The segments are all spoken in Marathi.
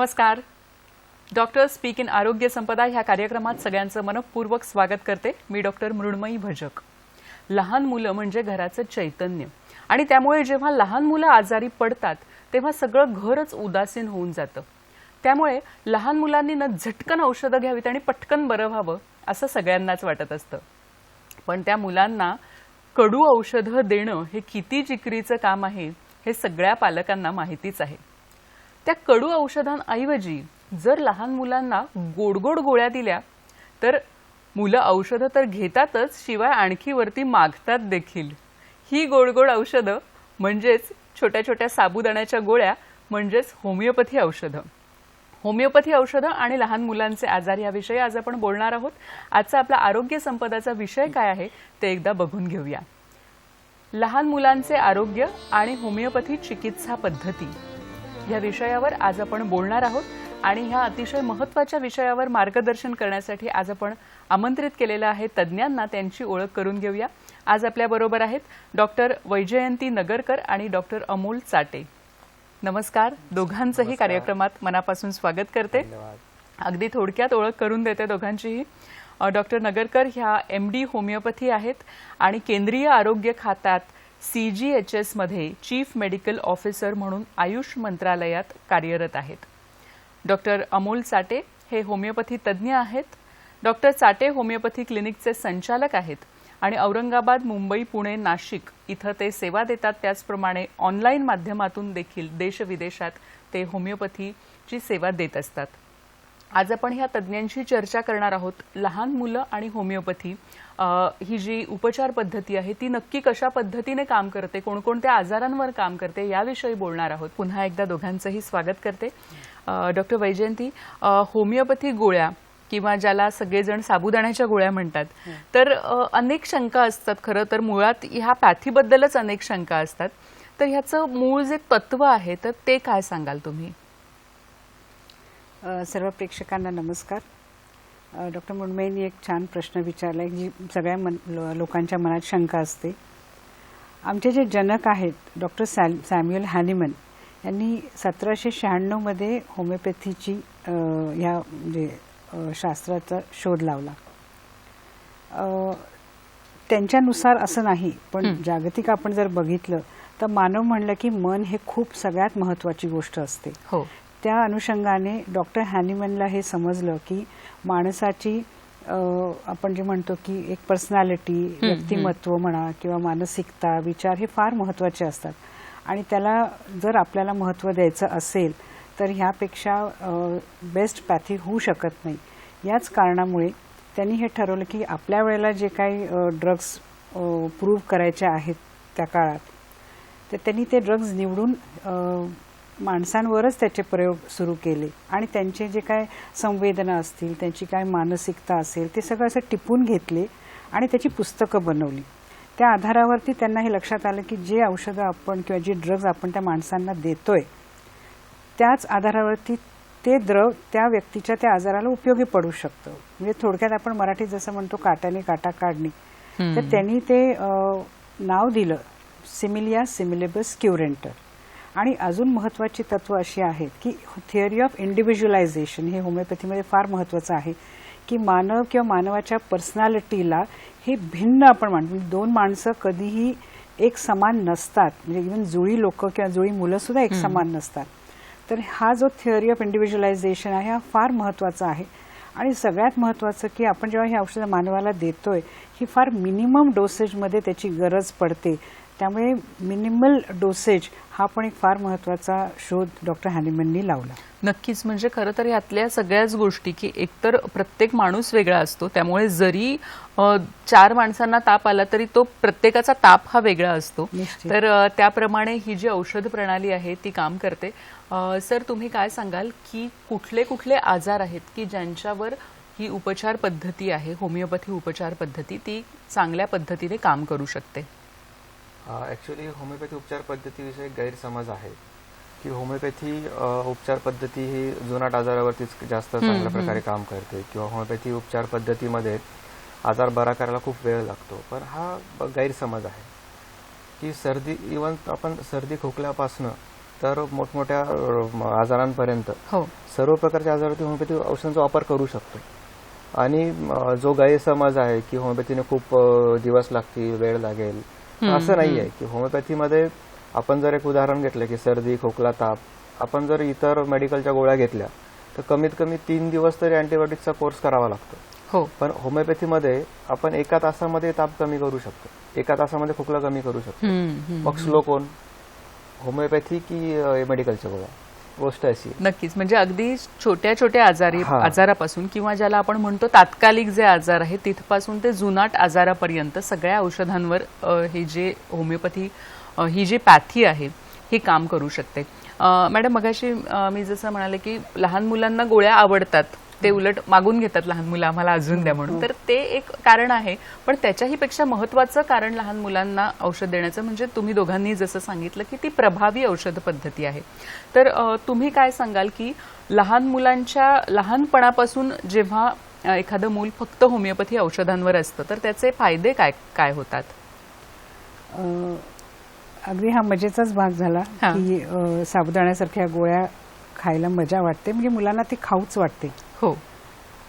नमस्कार. डॉक्टर स्पीक इन आरोग्य संपदा ह्या कार्यक्रमात सगळ्यांचं मनपूर्वक स्वागत करते. मी डॉक्टर मृण्मयी भजक. लहान मुलं म्हणजे घराचं चैतन्य आणि त्यामुळे जेव्हा लहान मुलं आजारी पडतात तेव्हा सगळं घरच उदासीन होऊन जातं. त्यामुळे लहान मुलांनी न झटकन औषधं घ्यावीत आणि पटकन बरं व्हावं असं सगळ्यांनाच वाटत असतं. पण त्या मुलांना कडू औषधं देणं हे किती जिकरीचं काम आहे हे सगळ्या पालकांना माहितीच आहे. त्या कडू औषधांऐवजी जर लहान मुलांना गोड-गोड गोळ्या दिल्या तर मुलं औषधं तर घेतातच, शिवाय आणखी वरती मागतात देखील. ही गोड-गोड औषधं म्हणजेच छोट्या-छोट्या साबुदाण्याच्या गोळ्या म्हणजेच होमिओपॅथी औषधं. होमिओपॅथी औषधं आणि लहान मुलांचे आजार याविषयी आज आपण बोलणार आहोत. आजचा आपला आरोग्य संपदाचा विषय काय आहे ते एकदा बघून घेऊया. लहान मुलांचे आरोग्य आणि होमिओपॅथी चिकित्सा पद्धती या विषयावर आज आपण बोलणार आहोत आणि ह्या अतिशय महत्त्वाच्या विषयावर मार्गदर्शन करण्यासाठी आज आपण आमंत्रित केलेलं आहे तज्ज्ञांना. त्यांची ओळख करून घेऊया. आज आपल्या बरोबर आहेत डॉक्टर वैजयंती नगरकर आणि डॉक्टर अमोल चाटे. नमस्कार. दोघांचंही कार्यक्रमात मनापासून स्वागत करते. अगदी थोडक्यात ओळख करून देते दोघांचीही. डॉक्टर नगरकर ह्या MD होमिओपॅथी आहेत आणि केंद्रीय आरोग्य खात्यात CGHS मध्ये चीफ मेडिकल ऑफिसर म्हणून आयुष मंत्रालयात कार्यरत आहेत. डॉक्टर अमोल चाटे हे होमिओपॅथी तज्ज्ञ आहेत. डॉक्टर चाटे होमिओपॅथी क्लिनिकचे संचालक आहेत आणि औरंगाबाद, मुंबई, पुणे, नाशिक इथं ते सेवा देतात. त्याचप्रमाणे ऑनलाईन माध्यमातून देखील देशविदेशात ते होमिओपॅथीची सेवा देत असतात. आज आपण ह्या तज्ज्ञांशी चर्चा करणार आहोत. लहान मुलं आणि होमिओपॅथी ही जी उपचार पद्धती आहे ती नक्की कशा पद्धतीने काम करते, कोणकोणत्या आजारांवर काम करते याविषयी बोलणार आहोत. पुन्हा एकदा दोघांचंही स्वागत करते. डॉक्टर वैजयंती, होमिओपॅथी गोळ्या किंवा ज्याला सगळेजण साबुदाण्याच्या गोळ्या म्हणतात तर अनेक शंका असतात. खरं तर मुळात ह्या पॅथीबद्दलच अनेक शंका असतात. तर ह्याचं मूळ जे तत्व आहे तर ते काय सांगाल तुम्ही? सर्व प्रेक्षकांना नमस्कार. डॉक्टर मृण्मयींनी एक छान प्रश्न विचारला जी सगळ्या लोकांच्या मनात शंका असते. आमचे जे जनक आहेत डॉक्टर सॅम्युअल हॅनिमन यांनी 1796 मध्ये होमिओपॅथीची ह्या म्हणजे शास्त्राचा शोध लावला. त्यांच्यानुसार असं नाही, पण जागतिक आपण जर बघितलं तर मानव म्हणलं की मन हे खूप सगळ्यात महत्त्वाची गोष्ट असते. हो. त्या अनुषंगाने डॉक्टर हॅनिमनला हे समजलं की माणसाची आपण जे म्हणतो की एक पर्सनॅलिटी, व्यक्तिमत्व म्हणा किंवा मानसिकता, विचार हे फार महत्त्वाचे असतात आणि त्याला जर आपल्याला महत्त्व द्यायचं असेल तर ह्यापेक्षा बेस्ट पॅथी होऊ शकत नाही. याच कारणामुळे त्यांनी हे ठरवलं की आपल्या वेळेला जे काही ड्रग्स प्रूव्ह करायचे आहेत त्या काळात तर त्यांनी ते ड्रग्ज निवडून माणसांवरच त्याचे प्रयोग सुरू केले आणि त्यांचे जे काय संवेदना असतील, त्यांची काय मानसिकता असेल ते सगळं असं टिपून घेतले आणि त्याची पुस्तकं बनवली. त्या आधारावरती त्यांना हे लक्षात आलं की जे औषधं आपण किंवा जे ड्रग्ज आपण त्या माणसांना देतोय त्याच आधारावरती ते द्रव त्या व्यक्तीच्या त्या आजाराला उपयोगी पडू शकतं. म्हणजे थोडक्यात आपण मराठीत जसं म्हणतो काट्याने काटा काढणे, तर त्यांनी ते नाव दिलं सिमिलिया सिमिलेबस क्युरेंटर. आणि अजून महत्त्वाची तत्व अशी आहेत की थिअरी ऑफ इंडिव्हिज्युअलायझेशन हे होमिओपॅथीमध्ये फार महत्त्वाचं आहे की मानव किंवा मानवाच्या पर्सनॅलिटीला हे भिन्न आपण म्हणतो. दोन माणसं कधीही एक समान नसतात, म्हणजे इव्हन जुळी लोक किंवा जुळी मुलं सुद्धा एक समान नसतात. तर हा जो थिअरी ऑफ इंडिव्हिज्युअलायझेशन आहे हा फार महत्त्वाचा आहे. आणि सगळ्यात महत्त्वाचं की आपण जेव्हा ही औषधं मानवाला देतोय ही फार मिनिमम डोसेजमध्ये त्याची गरज पडते. त्यामुळे मिनिमल डोसेज हा पण एक फार महत्त्वाचा शोध डॉक्टर हॅनिमननी लावला. नक्कीच. म्हणजे खरं तर यातल्या सगळ्याच गोष्टी की एकतर प्रत्येक माणूस वेगळा असतो, त्यामुळे जरी 4 माणसांना ताप आला तरी तो प्रत्येकाचा ताप हा वेगळा असतो. तर त्याप्रमाणे ही जी औषध प्रणाली आहे ती काम करते. सर, तुम्ही काय सांगाल की कुठले कुठले आजार आहेत की ज्यांच्यावर ही उपचार पद्धती आहे, होमिओपॅथी उपचार पद्धती, ती चांगल्या पद्धतीने काम करू शकते? ॲक्च्युली होमिओपॅथी उपचार पद्धतीविषयी गैरसमज आहे की होमिओपॅथी उपचार पद्धती ही जुनाट आजारावरतीच जास्त चांगल्या प्रकारे काम करते किंवा होमिओपॅथी उपचार पद्धतीमध्ये आजार बरा करायला खूप वेळ लागतो. पण हा गैरसमज आहे की सर्दी, इवन आपण सर्दी खोकल्यापासनं तर मोठमोठ्या आजारांपर्यंत हो सर्व प्रकारच्या आजारावरती होमिओपॅथी औषधांचा वापर करू शकतो. आणि जो गैरसमज आहे की होमिओपॅथीने खूप दिवस लागतील, वेळ लागेल, असं नाही आहे. की होमिओपॅथीमध्ये आपण जर एक उदाहरण घेतलं की सर्दी, खोकला, ताप, आपण जर इतर मेडिकलच्या गोळ्या घेतल्या तर कमीत कमी 3 दिवस तरी अँटीबायोटिकचा कोर्स करावा लागतो. हो पण होमिओपॅथीमध्ये आपण 1 तासामध्ये ताप कमी करू शकतो, 1 तासामध्ये खोकला कमी करू शकतो. मग स्लो कोण, होमिओपॅथी की मेडिकलच्या गोळ्या? गोष्ट अशी आहे. नक्कीच. म्हणजे अगदी छोट्या छोट्या हा. आजारापासून किंवा ज्याला आपण म्हणतो तात्कालिक जे आजार आहे तिथपासून ते जुनाट आजारापर्यंत सगळ्या औषधांवर हे जे होमिओपॅथी ही जी पॅथी आहे ही काम करू शकते. मॅडम मगाशी मी जसं म्हणाले की लहान मुलांना गोळ्या आवडतात, ते उलट मागून घेतात लहान मुलं आम्हाला अजून द्या म्हणून, तर ते एक कारण आहे. पण त्याच्याही पेक्षा महत्वाचं कारण लहान मुलांना औषध देण्याचं म्हणजे तुम्ही दोघांनी जसं सांगितलं की ती प्रभावी औषध पद्धती आहे. तर तुम्ही काय सांगाल की लहान मुलांच्या लहानपणापासून जेव्हा एखादं मूल फक्त होमिओपॅथी औषधांवर असतं तर त्याचे फायदे काय काय होतात? अगदी हा मजेचाच भाग झाला हा. की साबुदाण्यासारख्या गोळ्या खायला मजा वाटते, म्हणजे मुलांना ती खाऊच वाटते. हो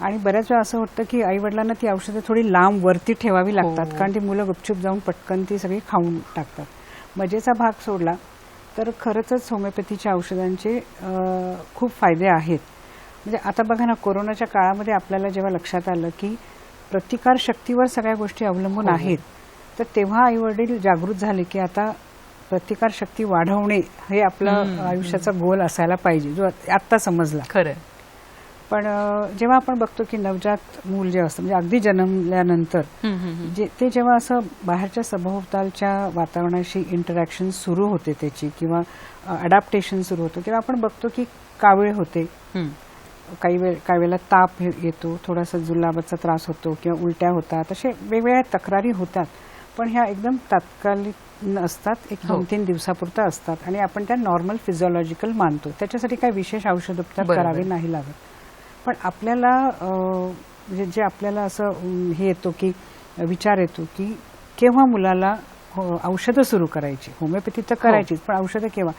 आणि बऱ्याच वेळा असं वाटतं की आई वडिलांना ती औषधं थोडी लांब वरती ठेवावी लागतात, हो. कारण ती मुलं गुपचूप जाऊन पटकन ती सगळी खाऊन टाकतात. मजेचा भाग सोडला तर खरंच होमिओपॅथीच्या औषधांचे खूप फायदे आहेत. म्हणजे आता बघा ना, कोरोनाच्या काळामध्ये आपल्याला जेव्हा लक्षात आलं की प्रतिकारशक्तीवर सगळ्या गोष्टी अवलंबून हो. आहेत, तर तेव्हा आई वडील जागृत झाले की आता प्रतिकारशक्ती वाढवणे हे आपलं आयुष्याचा गोल असायला पाहिजे, जो आत्ता समजला. खरंय. पण जेव्हा आपण बघतो की नवजात मूल जे असतं म्हणजे अगदी जन्मल्यानंतर ते जेव्हा असं बाहेरच्या सभोवतालच्या वातावरणाशी इंटरॅक्शन सुरू होते त्याची किंवा अडॅप्टेशन सुरू होतं, तेव्हा आपण बघतो की कावीळ होते, काही वेळेला ताप येतो, थोडासा जुलाबाचा त्रास होतो किंवा उलट्या होतात, असे वेगवेगळ्या तक्रारी होतात. पण ह्या एकदम तात्कालिक असतात, एक 2-3 दिवसापुरता असतात आणि आपण त्या नॉर्मल फिजिओलॉजिकल मानतो. त्याच्यासाठी काही विशेष औषधोपचार करावे नाही लागत. पण आपल्याला म्हणजे जे आपल्याला असं हे येतो की विचार येतो की केव्हा मुलाला औषधं सुरू करायची. होमिओपॅथी तर करायचीच, पण औषधं केव्हा,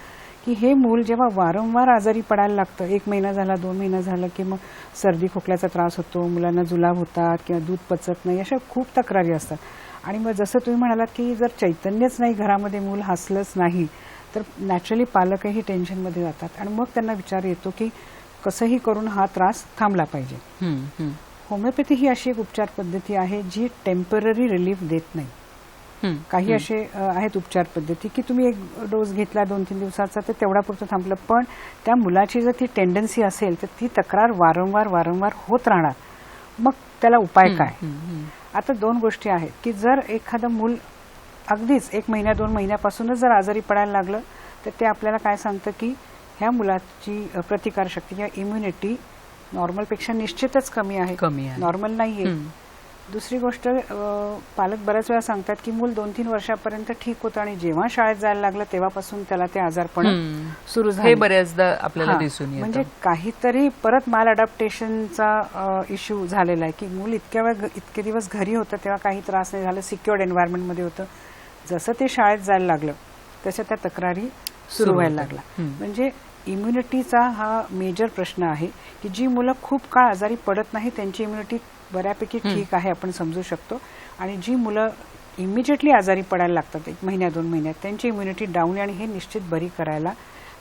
की हे मूल जेव्हा वारंवार आजारी पडायला लागतं, 1 महिना झाला, 2 महिना झाला की मग सर्दी खोकल्याचा त्रास होतो, मुलांना जुलाब होतात किंवा दूध पचत नाही, अशा खूप तक्रारी असतात. आणि मग जसं तुम्ही म्हणालात की जर चैतन्यच नाही घरामध्ये, मूल हसलंच नाही, तर नॅचरली पालकही टेन्शनमध्ये जातात आणि मग त्यांना विचार येतो की कसंही करून हा त्रास थांबला पाहिजे. होमिओपॅथी ही अशी एक उपचार पद्धती आहे जी टेम्पररी रिलीफ देत नाही. काही असे आहेत उपचार पद्धती की तुम्ही एक डोस घेतला 2-3 दिवसाचा तर तेवढा पुरतं थांबलं, पण त्या मुलाची जर ती टेंडन्सी असेल तर ती तक्रार वारंवार होत राहणार. मग त्याला उपाय काय? आता 2 गोष्टी आहेत की जर एखादं मूल अगदीच 1 महिन्या 2 महिन्यापासूनच जर आजारी पडायला लागलं तर ते आपल्याला काय सांगतं की ह्या मुलाची प्रतिकारशक्ती किंवा इम्युनिटी नॉर्मलपेक्षा निश्चितच कमी आहे, नॉर्मल नाहीये. दुसरी गोष्ट, पालक बऱ्याच वेळा सांगतात की मूल 2-3 वर्षापर्यंत ठीक होतं आणि जेव्हा शाळेत जायला लागलं तेव्हापासून त्याला ते आजारपण सुरू झाले. हे बऱ्याचदा आपल्याला दिसून येतं. म्हणजे काहीतरी परत माल अडॅप्टेशनचा इश्यू झालेला आहे की मूल इतके दिवस घरी होतं तेव्हा काही त्रास नाही झाला, सिक्युअर्ड एन्व्हायरमेंटमध्ये होतं. जसं ते शाळेत जायला लागलं तशा त्या तक्रारी सुरू व्हायला लागला. म्हणजे इम्युनिटीचा हा मेजर प्रश्न आहे की जी मुलं खूप काळ आजारी पडत नाही त्यांची इम्युनिटी बऱ्यापैकी ठीक आहे, आपण समजू शकतो. आणि जी मुलं इमिजिएटली आजारी पडायला लागतात 1 महिन्या 2 महिन्यात, त्यांची इम्युनिटी डाऊन आहे आणि हे निश्चित बरी करायला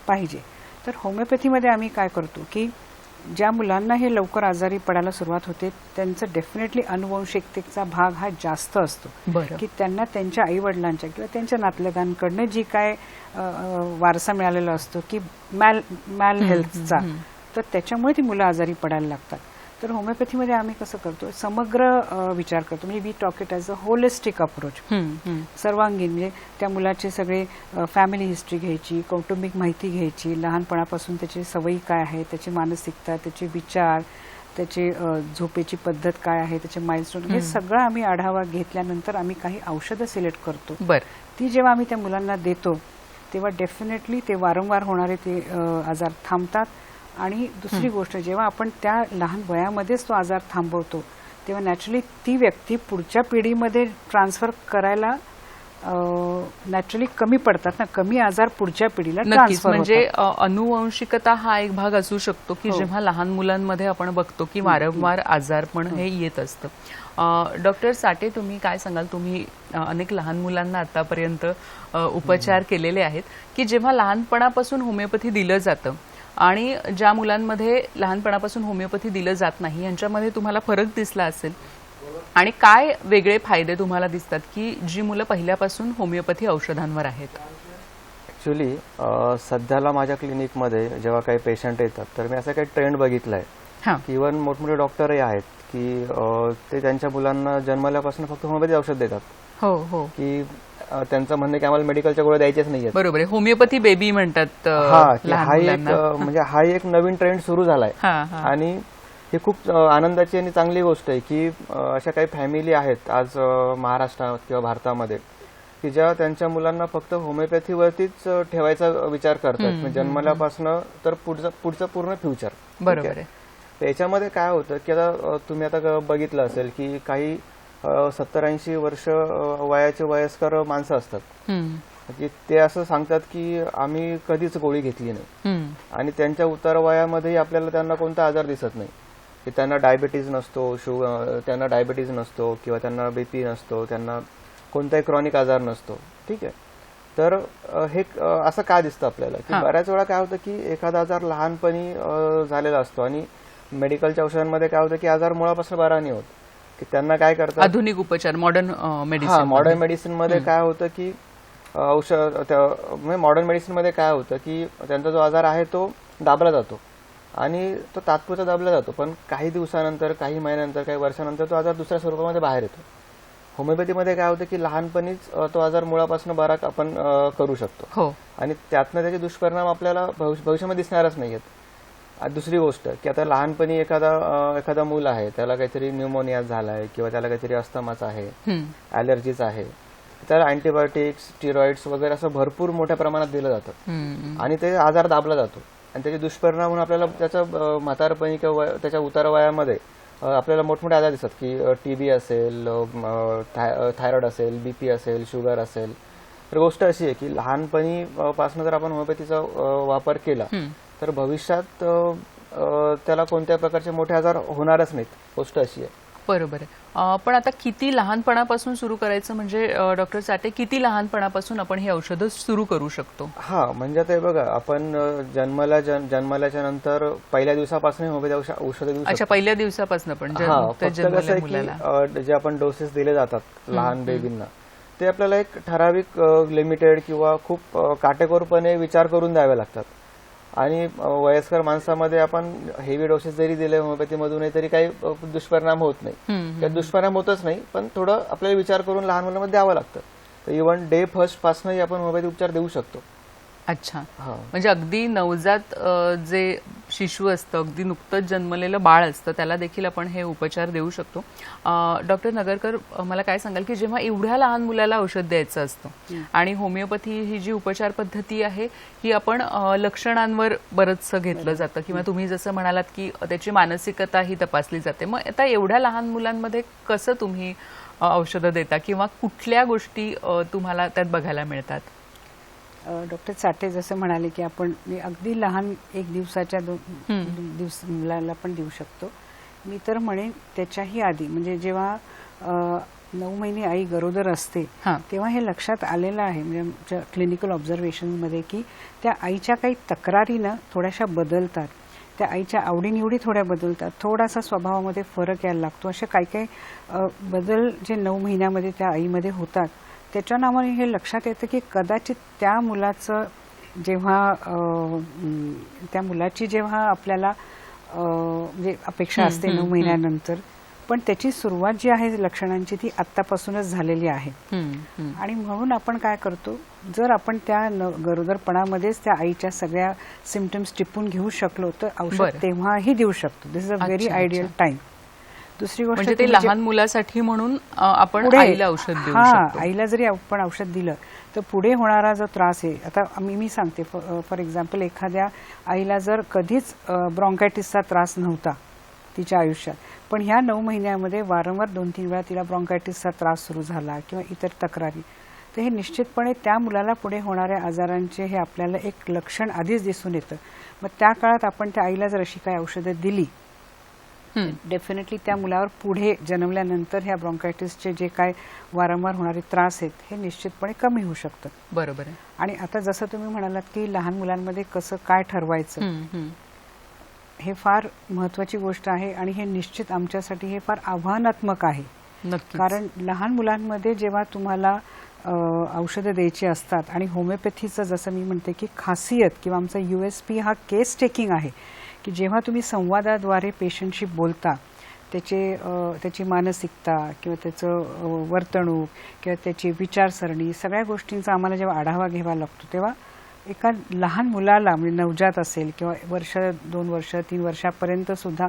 पाहिजे. तर होमिओपॅथीमध्ये आम्ही काय करतो की ज्या मुलांना हे लवकर आजारी पडायला सुरुवात होते त्यांचं डेफिनेटली अनुवंशिकतेचा भाग हा जास्त असतो, की त्यांना त्यांच्या आई वडिलांच्या किंवा त्यांच्या नातलगांकडनं जी काय वारसा मिळालेला असतो की मॅल हेल्थचा, तर त्याच्यामुळे ती मुलं आजारी पडायला लागतात. तर होमिओपॅथीमध्ये आम्ही कसं करतो, समग्र विचार करतो, म्हणजे we talk it as a holistic approach, सर्वांगीण. म्हणजे त्या मुलाचे सगळे फॅमिली हिस्ट्री घ्यायची, कौटुंबिक माहिती घ्यायची, लहानपणापासून त्याची सवयी काय आहे, त्याची मानसिकता, त्याचे विचार, त्याची झोपेची पद्धत काय आहे, त्याचे माइलस्टोन, हे सगळं आम्ही आढावा घेतल्यानंतर आम्ही काही औषधं सिलेक्ट करतो. ती जेव्हा आम्ही त्या मुलांना देतो तेव्हा डेफिनेटली ते वारंवार होणारे ते आजार थांबतात. आणि दुसरी गोष्ट, जेव्हा आपण त्या लहान वयामध्येच तो आजार थांबवतो तेव्हा नॅचरली ती व्यक्ती पुढच्या पिढीमध्ये ट्रान्सफर करायला नॅचरली कमी पडतात ना, कमी आजार पुढच्या पिढीला नक्कीच. ट्रान्सफर म्हणजे अनुवंशिकता हा एक भाग असू शकतो की हो. जेव्हा लहान मुलांमध्ये आपण बघतो की वारंवार आजारपण हे येत असतं. डॉक्टर साठे, तुम्ही काय सांगाल? तुम्ही अनेक लहान मुलांना आतापर्यंत उपचार केलेले आहेत की जेव्हा लहानपणापासून होमिओपॅथी दिलं जातं आणि ज्या मुलांमध्ये लहानपणापासून होमिओपॅथी दिलं जात नाही यांच्यामध्ये तुम्हाला फरक दिसला असेल, आणि काय वेगळे फायदे तुम्हाला दिसतात की जी मुलं पहिल्यापासून होमिओपॅथी औषधांवर आहेत? ॲक्च्युली सध्याला माझ्या क्लिनिकमध्ये जेव्हा काही पेशंट येतात तर मी असा काही ट्रेंड बघितला आहे हां. की इव्हन मोठमोठे डॉक्टरही आहेत की ते त्यांच्या मुलांना जन्मल्यापासून फक्त होमिओपॅथी औषध देतात. हो हो, की त्यांचं म्हणणं आहे की आम्हाला मेडिकलच्या गोळ्या द्यायच्याच नाहीयेत. बरोबर आहे. होमिओपॅथी बेबी म्हणतात हा, की लहान हा एक मुलांना. म्हणजे हा एक नवीन ट्रेंड सुरू झालाय हां, हां. आणि ही खूप आनंदाची आणि चांगली गोष्ट आहे की अशा काही फॅमिली आहेत आज महाराष्ट्रात किंवा भारतामध्ये की ज्या त्यांच्या मुलांना फक्त होमिओपॅथीवरतीच ठेवायचा विचार करतात, म्हणजे जन्मल्यापासून तर पुढचं पूर्ण फ्युचर. बरोबर आहे. याच्यामध्ये काय होतं की आता तुम्ही आता बघितलं असेल की काही 70-80 वर्ष वयाचे वयस्कर माणसं असतात हम्म, की ते असं सांगतात की आम्ही कधीच गोळी घेतली नाही हम्म, आणि त्यांच्या उतार वयामध्येही आपल्याला त्यांना कोणता आजार दिसत नाही, की त्यांना डायबिटीज नसतो, त्यांना डायबिटीज नसतो किंवा त्यांना बीपी नसतो, त्यांना कोणताही क्रॉनिक आजार नसतो. ठीक आहे. तर हे असं का दिसतं आपल्याला की हां. बऱ्याच वेळा काय होतं की एखादा आजार लहानपणी झालेला असतो आणि मेडिकलच्या औषधांमध्ये काय होतं की आजार मुळापासून बरा नाही होत, की त्यांना काय करतात आधुनिक उपचार, मॉडर्न मेडिसिन. मॉडर्न मेडिसिन मध्ये काय होतं की मॉडर्न मेडिसिन मध्ये काय होतं की त्यांचा जो आजार आहे तो दाबला जातो आणि तो तात्पुरता दाबला जातो, पण काही दिवसानंतर, काही महिन्यानंतर, काही वर्षानंतर तो आजार दुसऱ्या स्वरूपामध्ये बाहेर येतो. होमिओपॅथीमध्ये काय होतं की लहानपणीच तो आजार मुळापासून बरा आपण करू शकतो हो. आणि त्यातनं त्याचे दुष्परिणाम आपल्याला भविष्यामध्ये दिसणारच नाहीयेत. दुसरी गोष्ट की आता लहानपणी एखादा मूल आहे, त्याला काहीतरी न्यूमोनिया झालाय किंवा त्याला काहीतरी अस्थमाचा आहे, हम्म, ॲलर्जीच आहे, त्याला अँटीबायोटिक्स, स्टिरॉइड्स वगैरे असं भरपूर मोठ्या प्रमाणात दिलं जातं हम्म, आणि ते आजार दाबला जातो आणि त्याचे दुष्परिणाम म्हणून आपल्याला त्याच्या म्हातारपणी किंवा त्याच्या उतार वयामध्ये आपल्याला मोठमोठे आजार दिसतात की टीबी असेल, थायरॉइड असेल, बीपी असेल, शुगर असेल. तर गोष्ट अशी आहे की लहानपणी पासून जर आपण होमिओपॅथीचा वापर केला हम्म. तर भविष्यात त्याला कोणत्या प्रकारचे मोठे आजार होणारच नाहीत. गोष्ट अशी आहे. बरोबर आहे. पण आता किती लहानपणापासून सुरू करायचं, म्हणजे डॉक्टर साठे, किती लहानपणापासून आपण हे औषधं सुरू करू शकतो? हा, म्हणजे आता हे बघा, आपण जन्मल्याच्या नंतर पहिल्या दिवसापासून होमिओपॅथी औषधं देऊ अच्छा, शकतो. पहिल्या दिवसापासून पण हा, नुकतंच फक्त कसं जन्मलेल्या आहे मुलाला. की जे आपण डोसेस दिले जातात लहान बेबींना, ते आपल्याला एक ठराविक लिमिटेड किंवा खूप काटेकोरपणे विचार करून द्यावे लागतात आणि वयस्कर माणसामध्ये आपण हेवी डोसेस जरी दिले होमिओपॅथीमधूनही तरी काही दुष्परिणाम होत नाही. हम्म, त्यात दुष्परिणाम होतच नाही, पण थोडं आपल्याला विचार करून लहान मुलांमध्ये द्यावं लागतं. तर इव्हन डे फर्स्ट पासूनही आपण होमिओपॅथी उपचार देऊ शकतो. अच्छा. हा, म्हणजे अगदी नवजात जे शिशु असतं, अगदी नुकतंच जन्मलेलं बाळ असतं, त्याला देखील आपण हे उपचार देऊ शकतो. डॉक्टर नगरकर, मला काय सांगाल की जेव्हा एवढ्या लहान मुलाला औषध द्यायचं असतं आणि होमिओपॅथी ही जी उपचार पद्धती आहे ही आपण लक्षणांवर बरंचसं घेतलं जातं किंवा तुम्ही जसं म्हणालात की त्याची मानसिकता ही तपासली जाते, मग आता एवढ्या लहान मुलांमध्ये कसं तुम्ही औषधं देता किंवा कुठल्या गोष्टी तुम्हाला त्यात बघायला मिळतात? डॉक्टर साठे जसं म्हणाले की आपण अगदी लहान 1 दिवसाच्या 2 दिवस मुलाला पण देऊ शकतो. मी तर म्हणेन त्याच्याही आधी, म्हणजे जेव्हा 9 महिने आई गरोदर असते हां. तेव्हा हे लक्षात आलेलं आहे, म्हणजे आमच्या क्लिनिकल ऑब्झर्वेशनमध्ये, की त्या आईच्या काही तक्रारीनं थोड्याशा बदलतात, त्या आईच्या आवडीनिवडी थोड्या बदलतात, थोडासा स्वभावामध्ये फरक यायला लागतो. असे काही काही बदल जे 9 महिन्यामध्ये त्या आईमध्ये होतात, त्याच्या नावाने हे लक्षात येतं की कदाचित त्या मुलाचं जेव्हा त्या मुलाची जेव्हा आपल्याला म्हणजे अपेक्षा असते 9 महिन्यानंतर, पण त्याची सुरुवात जी आहे लक्षणांची ती आत्तापासूनच झालेली आहे. आणि म्हणून आपण काय करतो, जर आपण त्या गरोदरपणामध्येच त्या आईच्या सगळ्या सिम्पटम्स टिपून घेऊ शकलो तर औषध तेव्हाही देऊ शकतो. This is a very ideal time. दुसरी गोष्ट म्हणजे ते लहान मुलासाठी म्हणून आपण आईला औषध देऊ शकतो. आईला जरी आपण औषध दिलं तर पुढे होणारा जो त्रास आहे, आता मी सांगते, फॉर एक्झाम्पल एखाद्या आईला जर कधीच ब्रॉन्कायटिसचा त्रास नव्हता तिच्या आयुष्यात, पण ह्या 9 महिन्यामध्ये वारंवार 2-3 वेळा तिला ब्रॉन्कायटिसचा त्रास सुरू झाला किंवा इतर तक्रारी, तर हे निश्चितपणे त्या मुलाला पुढे होणाऱ्या आजारांचे हे आपल्याला एक लक्षण आधीच दिसून येतं. मग त्या काळात आपण त्या आईला जर अशी काही औषधं दिली, डेफिनेटली त्या मुलावर पुढे जन्मल्यानंतर ह्या ब्रॉन्कायटिसचे जे काय वारंवार होणारे त्रास आहेत हे निश्चितपणे कमी होऊ शकतात. बरोबर आहे. आणि आता जसं तुम्ही म्हणालात की लहान मुलांमध्ये कसं काय ठरवायचं, हे फार महत्वाची गोष्ट आहे आणि हे निश्चित आमच्यासाठी हे फार आव्हानात्मक आहे. नक्की. कारण लहान मुलांमध्ये जेव्हा तुम्हाला औषधं द्यायची असतात आणि होमिओपॅथीचं जसं मी म्हणते की खासियत किंवा आमचा USP हा केस टेकिंग आहे की जेव्हा तुम्ही संवादाद्वारे पेशंटशी बोलता, त्याची मानसिकता किंवा त्याचं वर्तणूक किंवा त्याची विचारसरणी सगळ्या गोष्टींचा आम्हाला जेव्हा आढावा घ्यावा लागतो, तेव्हा एका लहान मुलाला म्हणजे नवजात असेल किंवा वर्ष 2 वर्ष 3 वर्षापर्यंत सुद्धा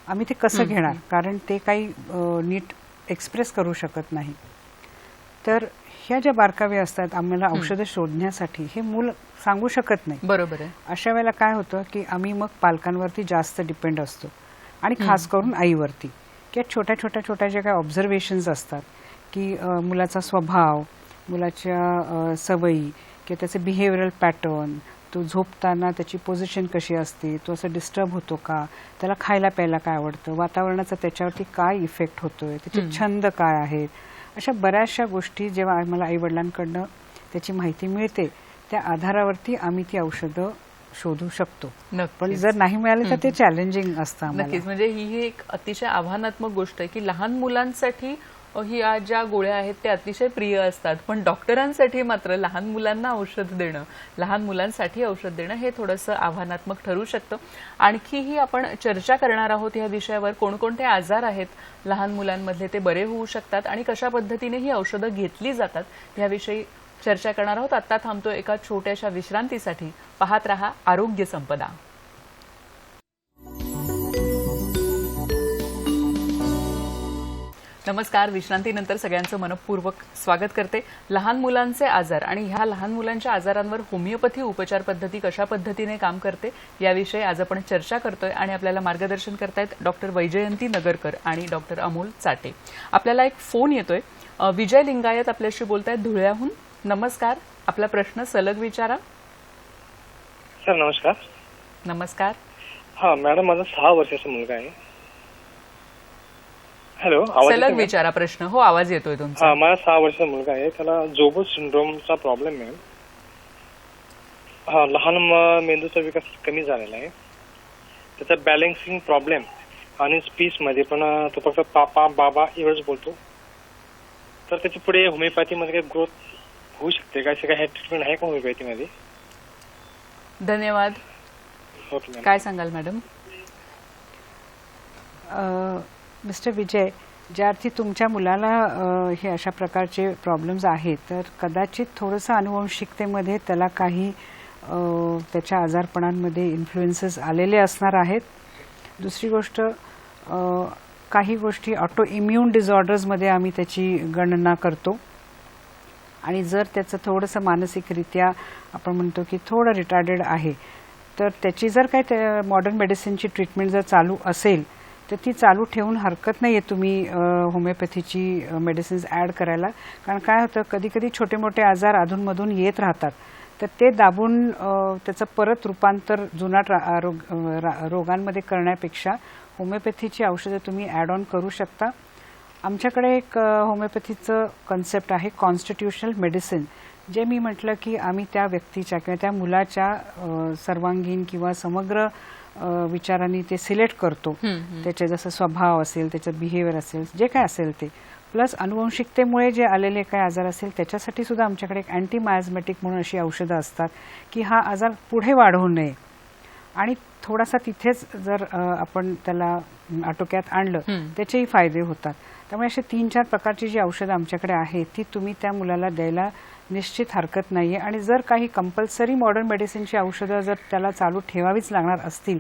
आम्ही ते कसं घेणार, कारण ते काही नीट एक्सप्रेस करू शकत नाही. तर ह्या ज्या बारकावे असतात आम्हाला औषधं शोधण्यासाठी हे मूल सांगू शकत नाही. बरोबर आहे. अशा वेळेला काय होतं की आम्ही मग पालकांवरती जास्त डिपेंड असतो आणि खास करून आईवरती, किंवा छोट्या ज्या काही ऑब्झर्वेशन्स असतात की मुलाचा स्वभाव, मुलाच्या सवयी किंवा त्याचे बिहेवियरल पॅटर्न, तो झोपताना त्याची पोझिशन कशी असते, तो असं डिस्टर्ब होतो का, त्याला खायला प्यायला काय आवडतं, वातावरणाचा त्याच्यावरती काय इफेक्ट होतोय, त्याचे छंद काय आहेत, अशा बऱ्याचशा गोष्टी जेव्हा आम्हाला आईवडिलांकडनं त्याची माहिती मिळते त्या आधारावरती आम्ही ती औषधं शोधू शकतो. पण जर नाही मिळाले तर ते चॅलेंजिंग असतं आम्हाला. नक्कीच. म्हणजे ही एक अतिशय आव्हानात्मक गोष्ट आहे की लहान मुलांसाठी ह्या ज्या गोळ्या आहेत त्या अतिशय प्रिय असतात, पण डॉक्टरांसाठी मात्र लहान मुलांना औषध देणं, लहान मुलांसाठी औषध देणं हे थोडंसं आव्हानात्मक ठरू शकतं. आणखीही आपण चर्चा करणार आहोत या विषयावर. कोणकोणते आजार आहेत लहान मुलांमधले ते बरे होऊ शकतात आणि कशा पद्धतीने ही औषधं घेतली जातात याविषयी चर्चा करणार आहोत. आता थांबतो एका छोट्याशा विश्रांतीसाठी. पाहत रहा आरोग्य संपदा. नमस्कार. विश्रांतीनंतर सगळ्यांचं मनपूर्वक स्वागत करते. लहान मुलांचे आजार आणि ह्या लहान मुलांच्या आजारांवर होमिओपॅथी उपचार पद्धती कशा पद्धतीने काम करते याविषयी आज आपण चर्चा करतोय आणि आपल्याला मार्गदर्शन करतायत डॉक्टर वैजयंती नगरकर आणि डॉक्टर अमोल चाटे. आपल्याला एक फोन येतोय. विजय लिंगायत आपल्याशी बोलतायत धुळ्याहून. नमस्कार. आपला प्रश्न सलग विचारा. सर नमस्कार. नमस्कार. हा मॅडम, माझा 6 वर्षाचा मुलगा आहे. हॅलो, सलग विचारा प्रश्न. हो, आवाज येतोय तुमचा. हा, माझा 6 वर्षाचा मुलगा आहे. त्याला जोबो सिंड्रोमचा प्रॉब्लेम आहे. हा, लहान मेंदूचा विकास कमी झालेला आहे. त्याचा बॅलन्सिंग प्रॉब्लेम आणि स्पीच मध्ये पण तो फक्त पापा बाबा एवढंच बोलतो. तर त्याच्या पुढे होमिओपॅथी मध्ये काही ग्रोथ होऊ शकते का? असे काही ट्रीटमेंट आहे का होमिओपॅथी मध्ये? धन्यवाद. काय सांगाल मॅडम? मिस्टर विजय, ज्या अर्थी तुमच्या मुलाला हे अशा प्रकारचे प्रॉब्लेम्स आहेत, तर कदाचित थोडंसं अनुवंशिकतेमध्ये त्याला काही त्याच्या आजारपणांमध्ये इन्फ्लुएन्सेस आलेले असणार आहेत. दुसरी गोष्ट, काही गोष्टी ऑटो इम्युन डिसऑर्डर्समध्ये आम्ही त्याची गणना करतो आणि जर त्याचं थोडंसं मानसिकरित्या आपण म्हणतो की थोडं रिटार्डेड आहे, तर त्याची जर काय मॉडर्न मेडिसिनची ट्रीटमेंट जर चालू असेल तर ती चालू ठेवून हरकत नाही आहे तुम्ही होमिओपॅथीची मेडिसिन्स ॲड करायला. कारण काय होतं, कधी कधी छोटे मोठे आजार अधूनमधून येत राहतात, तर ते दाबून त्याचं परत रूपांतर जुनाट रोगांमध्ये करण्यापेक्षा होमिओपॅथीची औषधं तुम्ही ॲड ऑन करू शकता. आमच्याकडे एक होमिओपॅथीचं कन्सेप्ट आहे कॉन्स्टिट्यूशनल मेडिसिन, जे मी म्हटलं की आम्ही त्या व्यक्तीच्या किंवा त्या मुलाच्या सर्वांगीण किंवा समग्र विचारांनी ते सिलेक्ट करतो. त्याचे जसं स्वभाव असेल, त्याचं बिहेवियर असेल, जे काय असेल ते, प्लस अनुवंशिकतेमुळे जे आलेले काही आजार असेल त्याच्यासाठी सुद्धा आमच्याकडे एक अँटी मायझमॅटिक म्हणून अशी औषधं असतात की हा आजार पुढे वाढवू नये आणि थोडासा तिथेच जर आपण त्याला आटोक्यात आणलं त्याचेही फायदे होतात. त्यामुळे असे 3-4 प्रकारची जी औषधं आमच्याकडे आहेत ती तुम्ही त्या मुलाला द्यायला निश्चित हरकत नाहीये. आणि जर काही कंपल्सरी मॉडर्न मेडिसिनची औषधं जर त्याला चालू ठेवावीच लागणार असतील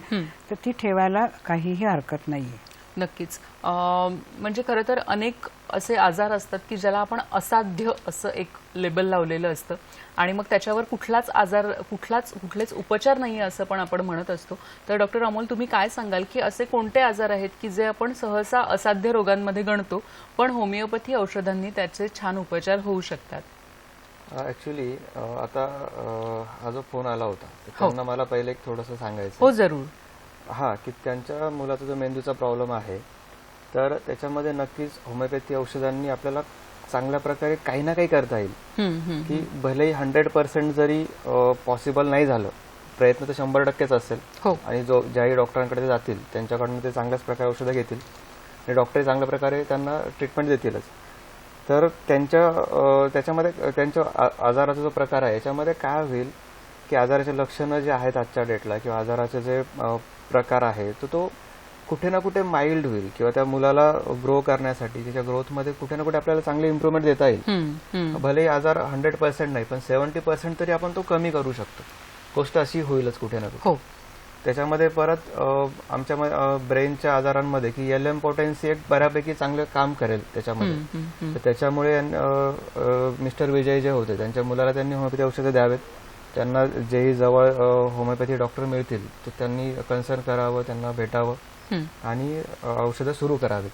तर ती ठेवायला काहीही हरकत नाहीये. नक्कीच. म्हणजे खरं तर अनेक असे आजार असतात की ज्याला आपण असाध्य असं एक लेबल लावलेलं असतं आणि मग त्याच्यावर कुठलेच उपचार नाही असं पण आपण म्हणत असतो. तर डॉक्टर अमोल, तुम्ही काय सांगाल की असे कोणते आजार आहेत की जे आपण सहसा असाध्य रोगांमध्ये गणतो पण होमिओपॅथी औषधांनी त्याचे छान उपचार होऊ शकतात? ॲक्च्युली आता हा जो फोन आला होता तर त्यांना मला पहिले एक थोडंसं सांगायचं हो जरूर. हां की त्यांच्या मुलाचा जो मेंदूचा प्रॉब्लेम आहे तर त्याच्यामध्ये नक्कीच होमिओपॅथी औषधांनी आपल्याला चांगल्या प्रकारे काही ना काही करता येईल की भलेही 100% जरी पॉसिबल नाही झालं, प्रयत्न तर 100%च असेल. हो. आणि ज्याही डॉक्टरांकडे ते जातील त्यांच्याकडून ते चांगल्याच प्रकारे औषधं घेतील आणि डॉक्टरही चांगल्या प्रकारे त्यांना ट्रीटमेंट देतीलच. तर त्याच्यामध्ये त्यांच्या आजाराचा जो प्रकार आहे याच्यामध्ये काय होईल की आजाराचे लक्षणं जे आहेत आजच्या डेटला किंवा आजाराचे जे प्रकार आहे तो कुठे ना कुठे माइल्ड होईल किंवा त्या मुलाला ग्रो करण्यासाठी त्याच्या ग्रोथमध्ये कुठे ना कुठे आपल्याला चांगली इम्प्रूव्हमेंट देता येईल. भले आजार 100% नाही पण 70% तरी आपण तो कमी करू शकतो. गोष्ट अशी होईलच कुठे ना कुठे. हो. त्याच्यामध्ये परत आमच्या ब्रेनच्या आजारांमध्ये की एलएम पोटेन्सी एक बऱ्यापैकी चांगलं काम करेल त्याच्यामध्ये. तर त्याच्यामुळे मिस्टर विजय जे होते त्यांच्या मुलाला त्यांनी होमिओपॅथी औषधं द्यावेत. त्यांना जेही जवळ होमिओपॅथी डॉक्टर मिळतील तर त्यांनी कन्सर्न करावं, त्यांना भेटावं आणि औषधं सुरू करावीत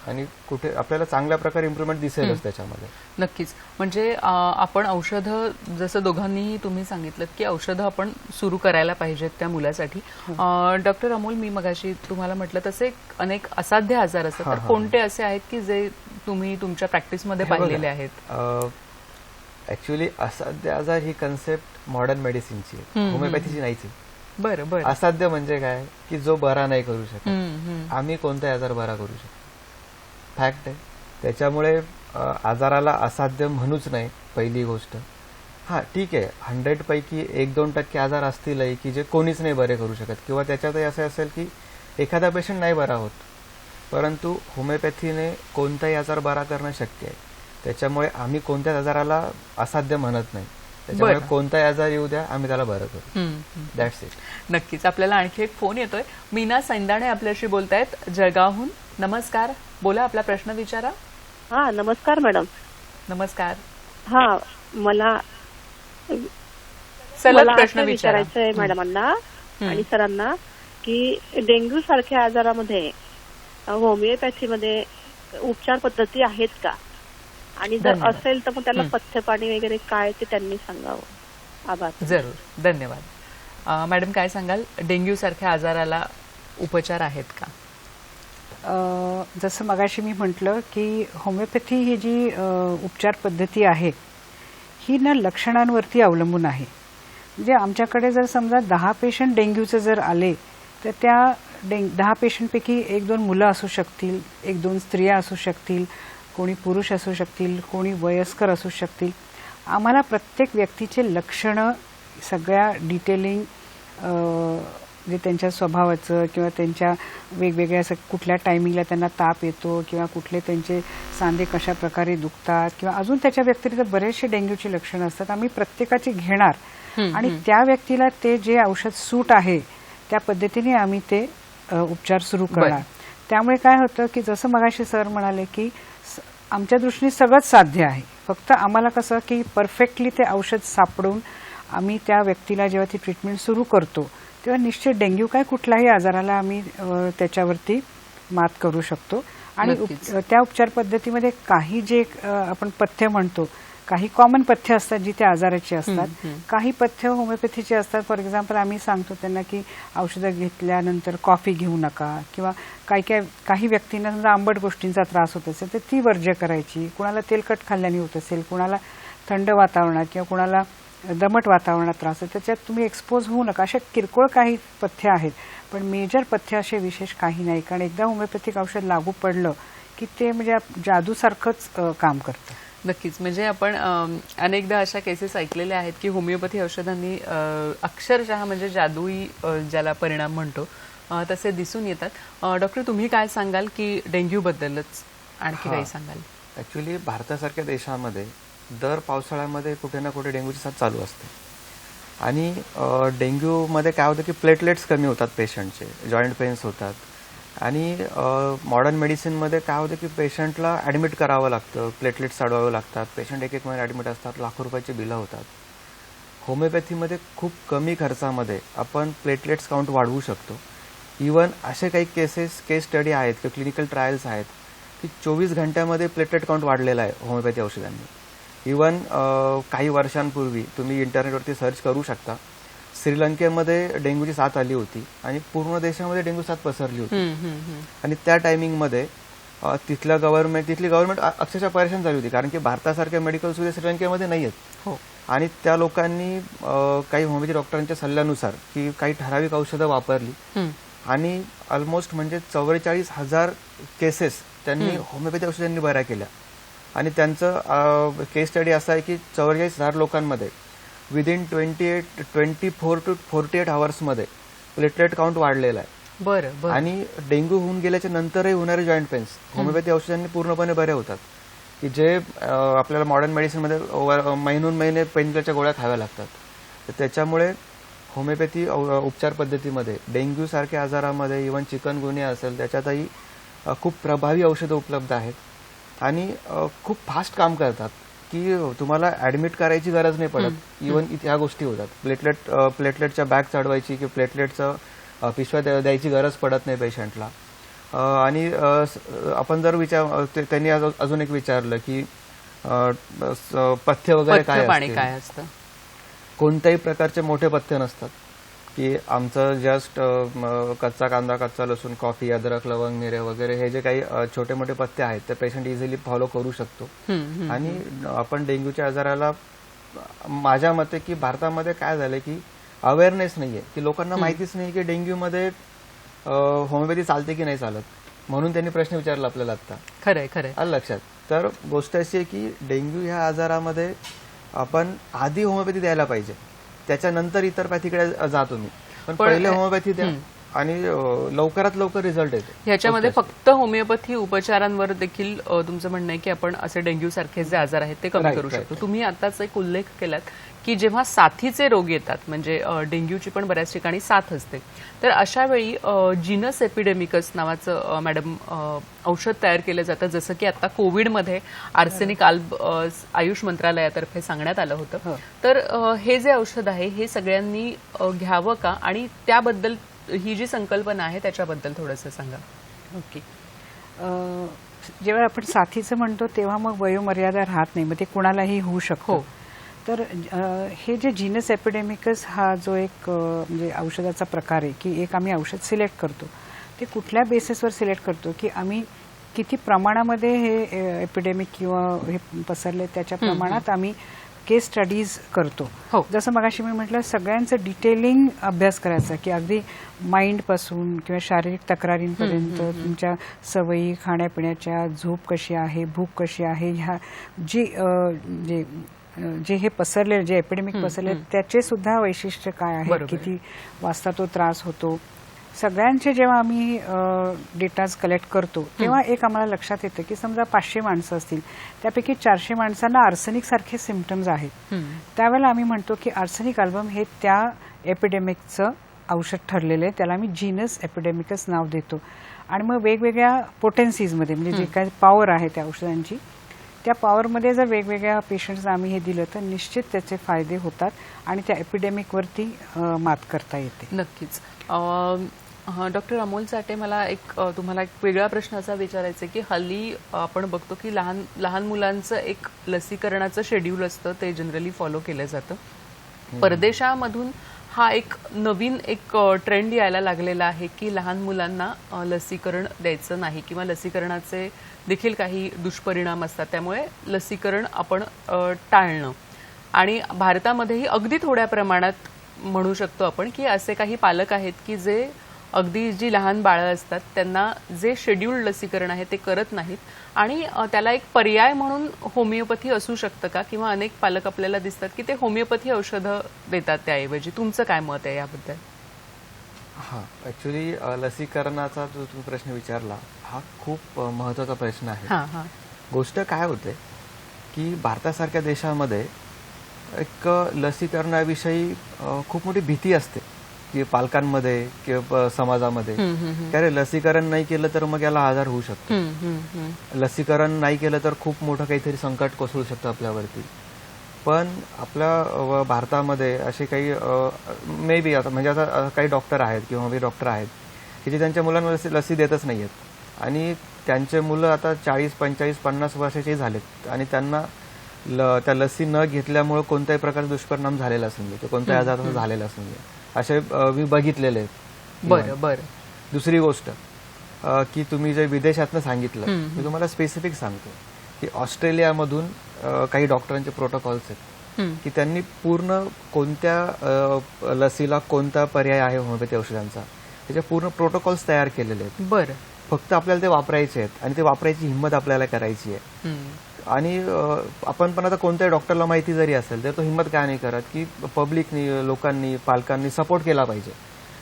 आणि कुठे आपल्याला चांगल्या प्रकारे इम्प्रूव्हमेंट दिसेलच त्याच्यामध्ये. नक्कीच. म्हणजे आपण औषधं जसं दोघांनीही तुम्ही सांगितलं की औषधं आपण सुरू करायला पाहिजेत त्या मुलासाठी. डॉक्टर अमोल, मी मगाशी तुम्हाला म्हटलं तसे अनेक असाध्य आजार असतात, तर कोणते असे आहेत की जे तुम्ही तुमच्या प्रॅक्टिसमध्ये पाहिलेले आहेत? ऍक्च्युली असाध्य आजार ही कन्सेप्ट मॉडर्न मेडिसिनची आहे, होमिओपॅथीची नाहीच आहे. बरं बरं. असाध्य म्हणजे काय की जो बरा नाही करू शकत. आम्ही कोणताही आजार बरा करू शकतो, फॅक्ट आहे. त्याच्यामुळे आजाराला असाध्य म्हणूच नाही पहिली गोष्ट. हां ठीक आहे, 100 पैकी 1-2% आजार असतीलही की जे कोणीच नाही बरे करू शकत किंवा त्याच्यातही असं असेल की एखादा पेशंट नाही बरा होत, परंतु होमिओपॅथीने कोणताही आजार बरा करणं शक्य आहे. त्याच्यामुळे आम्ही कोणत्याच आजाराला असाध्य म्हणत नाही. त्याच्यामुळे कोणताही आजार येऊ द्या, आम्ही त्याला बरं करू. That's it. नक्कीच. आपल्याला आणखी एक फोन येतोय. मीना सैंदाणे आपल्याशी बोलतायत जळगावहून. नमस्कार, बोला, आपला प्रश्न विचारा. हा, नमस्कार मॅडम. नमस्कार. हा, मला सलग प्रश्न विचारायचं आहे मॅडमांना आणि सरांना की डेंग्यू सारख्या आजारामध्ये होमिओपॅथीमध्ये उपचार पद्धती आहेत का, आणि जर असेल तर मग त्याला पथ्य पाणी वगैरे काय ते त्यांनी सांगावं. आभार. जरूर, धन्यवाद. मॅडम, काय सांगाल, डेंग्यू सारख्या आजाराला उपचार आहेत का? जसं मगाशी मी म्हटलं की होमिओपॅथी ही जी उपचार पद्धती आहे ही ना लक्षणांवरती अवलंबून आहे. म्हणजे आमच्याकडे जर समजा 10 पेशंट डेंग्यूचे जर आले तर त्या 10 पेशंटपैकी 1-2 मुलं असू शकतील, 1-2 स्त्रिया असू शकतील, कोणी पुरुष असू शकतील, कोणी वयस्कर असू शकतील. आम्हाला प्रत्येक व्यक्तीचे लक्षणं सगळ्या डिटेलिंग म्हणजे त्यांच्या स्वभावाचं किंवा त्यांच्या वेगवेगळ्या कुठल्या टायमिंगला त्यांना ताप येतो किंवा कुठले त्यांचे सांधे कशा प्रकारे दुखतात किंवा अजून त्याच्या व्यतिरिक्त बरेचसे डेंग्यूची लक्षणं असतात. आम्ही प्रत्येकाची घेणार आणि त्या व्यक्तीला ते जे औषध सूट आहे त्या पद्धतीने आम्ही ते उपचार सुरू करणार. त्यामुळे काय होतं की जसं मगाशी सर म्हणाले की आमच्या दृष्टीने सगळंच साध्य आहे, फक्त आम्हाला कसं की परफेक्टली ते औषध सापडून आम्ही त्या व्यक्तीला जेव्हा ती ट्रीटमेंट सुरू करतो तेव्हा निश्चित डेंग्यू काय कुठल्याही आजाराला आम्ही त्याच्यावरती मात करू शकतो. आणि त्या उपचार पद्धतीमध्ये काही जे आपण पथ्य म्हणतो, काही कॉमन पथ्य असतात जी त्या आजाराची असतात, काही पथ्य होमिओपॅथीचे असतात. फॉर एक्झाम्पल आम्ही सांगतो त्यांना की औषधं घेतल्यानंतर कॉफी घेऊ नका किंवा काही व्यक्तींना समजा आंबट गोष्टींचा त्रास होत असेल तर ती वर्ज्य करायची, कुणाला तेलकट खाल्ल्याने होत असेल, कुणाला थंड वातावरणात किंवा कुणाला दमट वातावरणात त्रास आहे त्याच्यात तुम्ही एक्सपोज होऊ नका. अशा किरकोळ काही पथ्य आहेत पण मेजर पथ्य असे विशेष काही नाही, कारण एकदा होमिओपॅथिक औषध लागू पडलं की ते म्हणजे जादूसारखंच काम करतं. नक्कीच. म्हणजे आपण अनेकदा अशा केसेस ऐकलेल्या आहेत की होमिओपॅथी औषधांनी अक्षरशः म्हणजे जादुई ज्याला परिणाम म्हणतो तसे दिसून येतात. डॉक्टर, तुम्ही काय सांगाल की डेंग्यू बद्दलच आणखी काही सांगाल? ऍक्च्युली भारतासारख्या देशामध्ये दर पावसाळ्यामध्ये कुठे ना कुठे डेंग्यूची साथ चालू असते आणि डेंग्यूमध्ये काय होतं की प्लेटलेट्स कमी होतात पेशंटचे, जॉईंट पेन्स होतात आणि मॉडर्न मेडिसिनमध्ये काय होतं की पेशंटला ॲडमिट करावं लागतं, प्लेटलेट्स चढवावे लागतात, पेशंट एक महिने ॲडमिट असतात, लाखो रुपयाची बिलं होतात. होमिओपॅथीमध्ये खूप कमी खर्चामध्ये आपण प्लेटलेट्स काउंट वाढवू शकतो. इवन असे काही केस स्टडी आहेत किंवा क्लिनिकल ट्रायल्स आहेत की 24 घंट्यामध्ये प्लेटलेट काउंट वाढलेला आहे होमिओपॅथी औषधांनी. इवन काही वर्षांपूर्वी तुम्ही इंटरनेटवरती सर्च करू शकता, श्रीलंकेमध्ये डेंग्यूची साथ आली होती आणि पूर्ण देशामध्ये डेंग्यू साथ पसरली होती. आणि त्या टायमिंगमध्ये तिथली गव्हर्नमेंट अक्षरशः परेशान झाली होती, कारण की भारतासारख्या मेडिकल सुविधा श्रीलंकेमध्ये नाही आहेत. आणि त्या लोकांनी काही होमिओपॅथी डॉक्टरांच्या सल्ल्यानुसार की काही ठराविक औषधं वापरली आणि ऑलमोस्ट म्हणजे 44,000 केसेस त्यांनी होमिओपॅथी औषधांनी बऱ्या केल्या. आणि त्यांचं केस स्टडी असा आहे की 44,000 लोकांमध्ये विदिन 24 to 48 आवर्समध्ये प्लेटलेट काउंट वाढलेला आहे. बरं. आणि डेंग्यू होऊन गेल्याच्या नंतरही होणारे जॉईंट पेन्स होमिओपॅथी औषधांनी पूर्णपणे बरे होतात, की जे आपल्याला मॉडर्न मेडिसिनमध्ये महिने पेनकिलरच्या गोळ्या खाव्या लागतात. तर त्याच्यामुळे होमिओपॅथी उपचार पद्धतीमध्ये डेंग्यू सारख्या आजारामध्ये इव्हन चिकनगुनिया असेल त्याच्यातही खूप प्रभावी औषधं उपलब्ध आहेत आणि खूप फास्ट काम करतात, की तुम्हाला ऍडमिट करायची गरज नाही पडत. इव्हन ह्या गोष्टी होतात, प्लेटलेटच्या बॅग चढवायची किंवा प्लेटलेटचं पिशव्या द्यायची गरज पडत नाही पेशंटला. आणि आपण जर त्यांनी अजून एक विचारलं की पथ्य वगैरे काय असतं. कोणत्याही प्रकारचे मोठे पथ्य नसतात, की आमचं जस्ट कच्चा कांदा, कच्चा लसूण, कॉफी, अद्रक, लवंग, मिरे वगैरे हे जे काही छोटे मोठे पथ्य आहेत ते पेशंट इझिली फॉलो करू शकतो. आणि आपण डेंग्यूच्या आजाराला माझ्या मते की भारतामध्ये काय झालंय की अवेअरनेस नाहीये, की लोकांना माहितीच नाही की डेंग्यूमध्ये होमिओपॅथी चालते की नाही चालत, म्हणून त्यांनी प्रश्न विचारला आपल्याला आता. खरंय आलं लक्षात. तर गोष्ट अशी आहे की डेंग्यू ह्या आजारामध्ये आपण आधी होमिओपॅथी द्यायला पाहिजे, त्याच्यानंतर इतर पॅथीकडे जा तुम्ही, पण पहिले होमिओपॅथी द्या आणि लवकरात लवकर रिझल्ट येतो. ह्याच्यामध्ये फक्त होमिओपॅथी उपचारांवर देखील तुमचं म्हणणं आहे की आपण असे डेंग्यू सारखे जे आजार आहेत ते कमी करू शकतो. तुम्ही आताच एक उल्लेख केलात की जेव्हा साथीचे रोग येतात, म्हणजे डेंग्यूची पण बऱ्याच ठिकाणी साथ असते, तर अशा वेळी जीनस एपिडेमिकस नावाचं मॅडम औषध तयार केलं जातं, जसं की आता कोविडमध्ये आर्सेनिक अल्ब आयुष मंत्रालयातर्फे सांगण्यात आलं होतं. तर हे जे औषध आहे हे सगळ्यांनी घ्यावं का, आणि त्याबद्दल ही जी संकल्पना आहे त्याच्याबद्दल थोडंसं सांगा. ओके. जेव्हा आपण साथीचं म्हणतो तेव्हा मग वयोमर्यादा राहत नाही, मग ते कुणालाही होऊ शकतो. तर हे जे जीनस एपिडेमिकस हा जो एक म्हणजे औषधाचा प्रकार आहे, की एक आम्ही औषध सिलेक्ट करतो, ते कुठल्या बेसिसवर सिलेक्ट करतो की आम्ही किती प्रमाणामध्ये हे एपिडेमिक किंवा हे पसरले त्याच्या प्रमाणात आम्ही केस स्टडीज करतो. जसं मगाशी मी म्हटलं, सगळ्यांचं डिटेलिंग अभ्यास करायचा, की अगदी माइंडपासून किंवा शारीरिक तक्रारींपर्यंत तुमच्या सवयी, खाण्यापिण्याच्या, झोप कशी आहे, भूक कशी आहे, ह्या जे हे पसरले, जे एपिडेमिक पसरले त्याचे सुद्धा वैशिष्ट्य काय आहे, किती वाजता तो त्रास होतो, सगळ्यांचे जेव्हा आम्ही डेटाज कलेक्ट करतो तेव्हा एक आम्हाला लक्षात येतं की समजा 500 माणसं असतील, त्यापैकी 400 माणसांना आर्सेनिक सारखे सिम्पटम्स आहेत. त्यावेळेला आम्ही म्हणतो की आर्सेनिक अल्बम हे त्या एपिडेमिकचं औषध ठरलेलं आहे, त्याला आम्ही जीनस एपिडेमिकस नाव देतो. आणि मग वेगवेगळ्या पोटेन्सीजमध्ये, म्हणजे जे काही पॉवर आहे त्या औषधांची, त्या पॉवरमध्ये जर वेगवेगळ्या पेशंट्सना आम्ही हे दिलं तर निश्चित त्याचे फायदे होतात आणि त्या एपिडेमिकवरती मात करता येते. नक्कीच. डॉक्टर अमोल चाटे, मला तुम्हाला एक वेगळा प्रश्न असा विचारायचा आहे की हल्ली आपण बघतो की लहान लहान मुलांचं एक लसीकरणाचं शेड्यूल असतं, ते जनरली फॉलो केलं जातं. परदेशामधून हा एक नवीन ट्रेंड यायला लागलेला आहे की लहान मुलांना लसीकरण द्यायचं नाही किंवा लसीकरणाचे देखील काही दुष्परिणाम असतात, त्यामुळे लसीकरण आपण टाळणं. आणि भारतामध्येही अगदी थोड्या प्रमाणात म्हणू शकतो आपण की असे काही पालक आहेत की जे अगदी जी लहान बाळं असतात त्यांना जे शेड्यूल्ड लसीकरण आहे ते करत नाहीत, आणि त्याला एक पर्याय म्हणून होमिओपॅथी असू शकतं का, किंवा अनेक पालक आपल्याला दिसतात की ते होमिओपॅथी औषधं देतात त्याऐवजी. तुमचं काय मत आहे याबद्दल? हां, ॲक्च्युली लसीकरणाचा जो तुम्ही प्रश्न विचारला हा खूप महत्त्वाचा प्रश्न आहे. गोष्ट काय होते की भारतासारख्या देशामध्ये एक लसीकरणाविषयी खूप मोठी भीती असते की पालकांमध्ये किंवा समाजामध्ये, की अरे लसीकरण नाही केलं तर मग याला आजार होऊ शकतो, लसीकरण नाही केलं तर खूप मोठं काहीतरी संकट कोसळू शकतं आपल्यावरती. पण आपल्या भारतामध्ये असे काही मे बी आता म्हणजे आता काही डॉक्टर आहेत किंवा डॉक्टर आहेत की जे त्यांच्या मुलांना लसी देतच नाही आहेत, आणि त्यांचे मुलं आता 40, 45, 50 वर्षाचे झालेत आणि त्यांना त्या लसी न घेतल्यामुळे कोणत्याही प्रकारचा दुष्परिणाम झालेला असेल किंवा कोणत्याही आजाराचा झालेला असेल असे मी बघितलेले आहेत. बरं बरं. दुसरी गोष्ट की तुम्ही जे विदेशातनं सांगितलं मी तुम्हाला स्पेसिफिक सांगतो की ऑस्ट्रेलियामधून काही डॉक्टरांचे प्रोटोकॉल्स आहेत की त्यांनी पूर्ण कोणत्या लसीला कोणता पर्याय आहे होमिओपॅथी औषधांचा त्याचे पूर्ण प्रोटोकॉल्स तयार केलेले आहेत. बरं. फक्त आपल्याला ते वापरायचे आहेत आणि ते वापरायची हिंमत आपल्याला करायची आहे. आणि आपण पण आता कोणत्याही डॉक्टरला माहिती जरी असेल तर तो हिंमत काय नाही करत की पब्लिकनी लोकांनी पालकांनी सपोर्ट केला पाहिजे